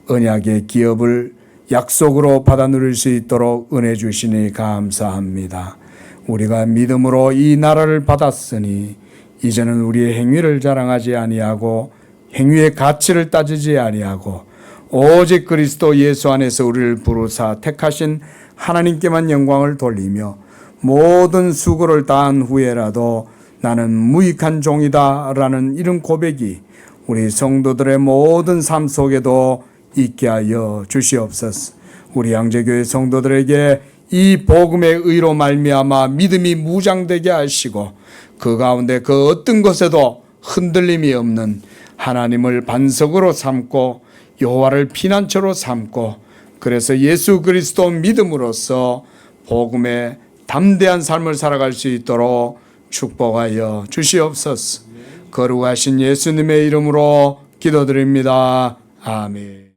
언약의 기업을 약속으로 받아 누릴 수 있도록 은혜 주시니 감사합니다. 우리가 믿음으로 이 나라를 받았으니 이제는 우리의 행위를 자랑하지 아니하고 행위의 가치를 따지지 아니하고 오직 그리스도 예수 안에서 우리를 부르사 택하신 하나님께만 영광을 돌리며 모든 수고를 다한 후에라도 나는 무익한 종이다 라는 이런 고백이 우리 성도들의 모든 삶 속에도 있게 하여 주시옵소서. 우리 양재교회 성도들에게 이 복음의 의로 말미암아 믿음이 무장되게 하시고 그 가운데 그 어떤 것에도 흔들림이 없는 하나님을 반석으로 삼고 여호와를 피난처로 삼고 그래서 예수 그리스도 믿음으로써 복음의 담대한 삶을 살아갈 수 있도록 축복하여 주시옵소서. 거룩하신 예수님의 이름으로 기도드립니다. 아멘.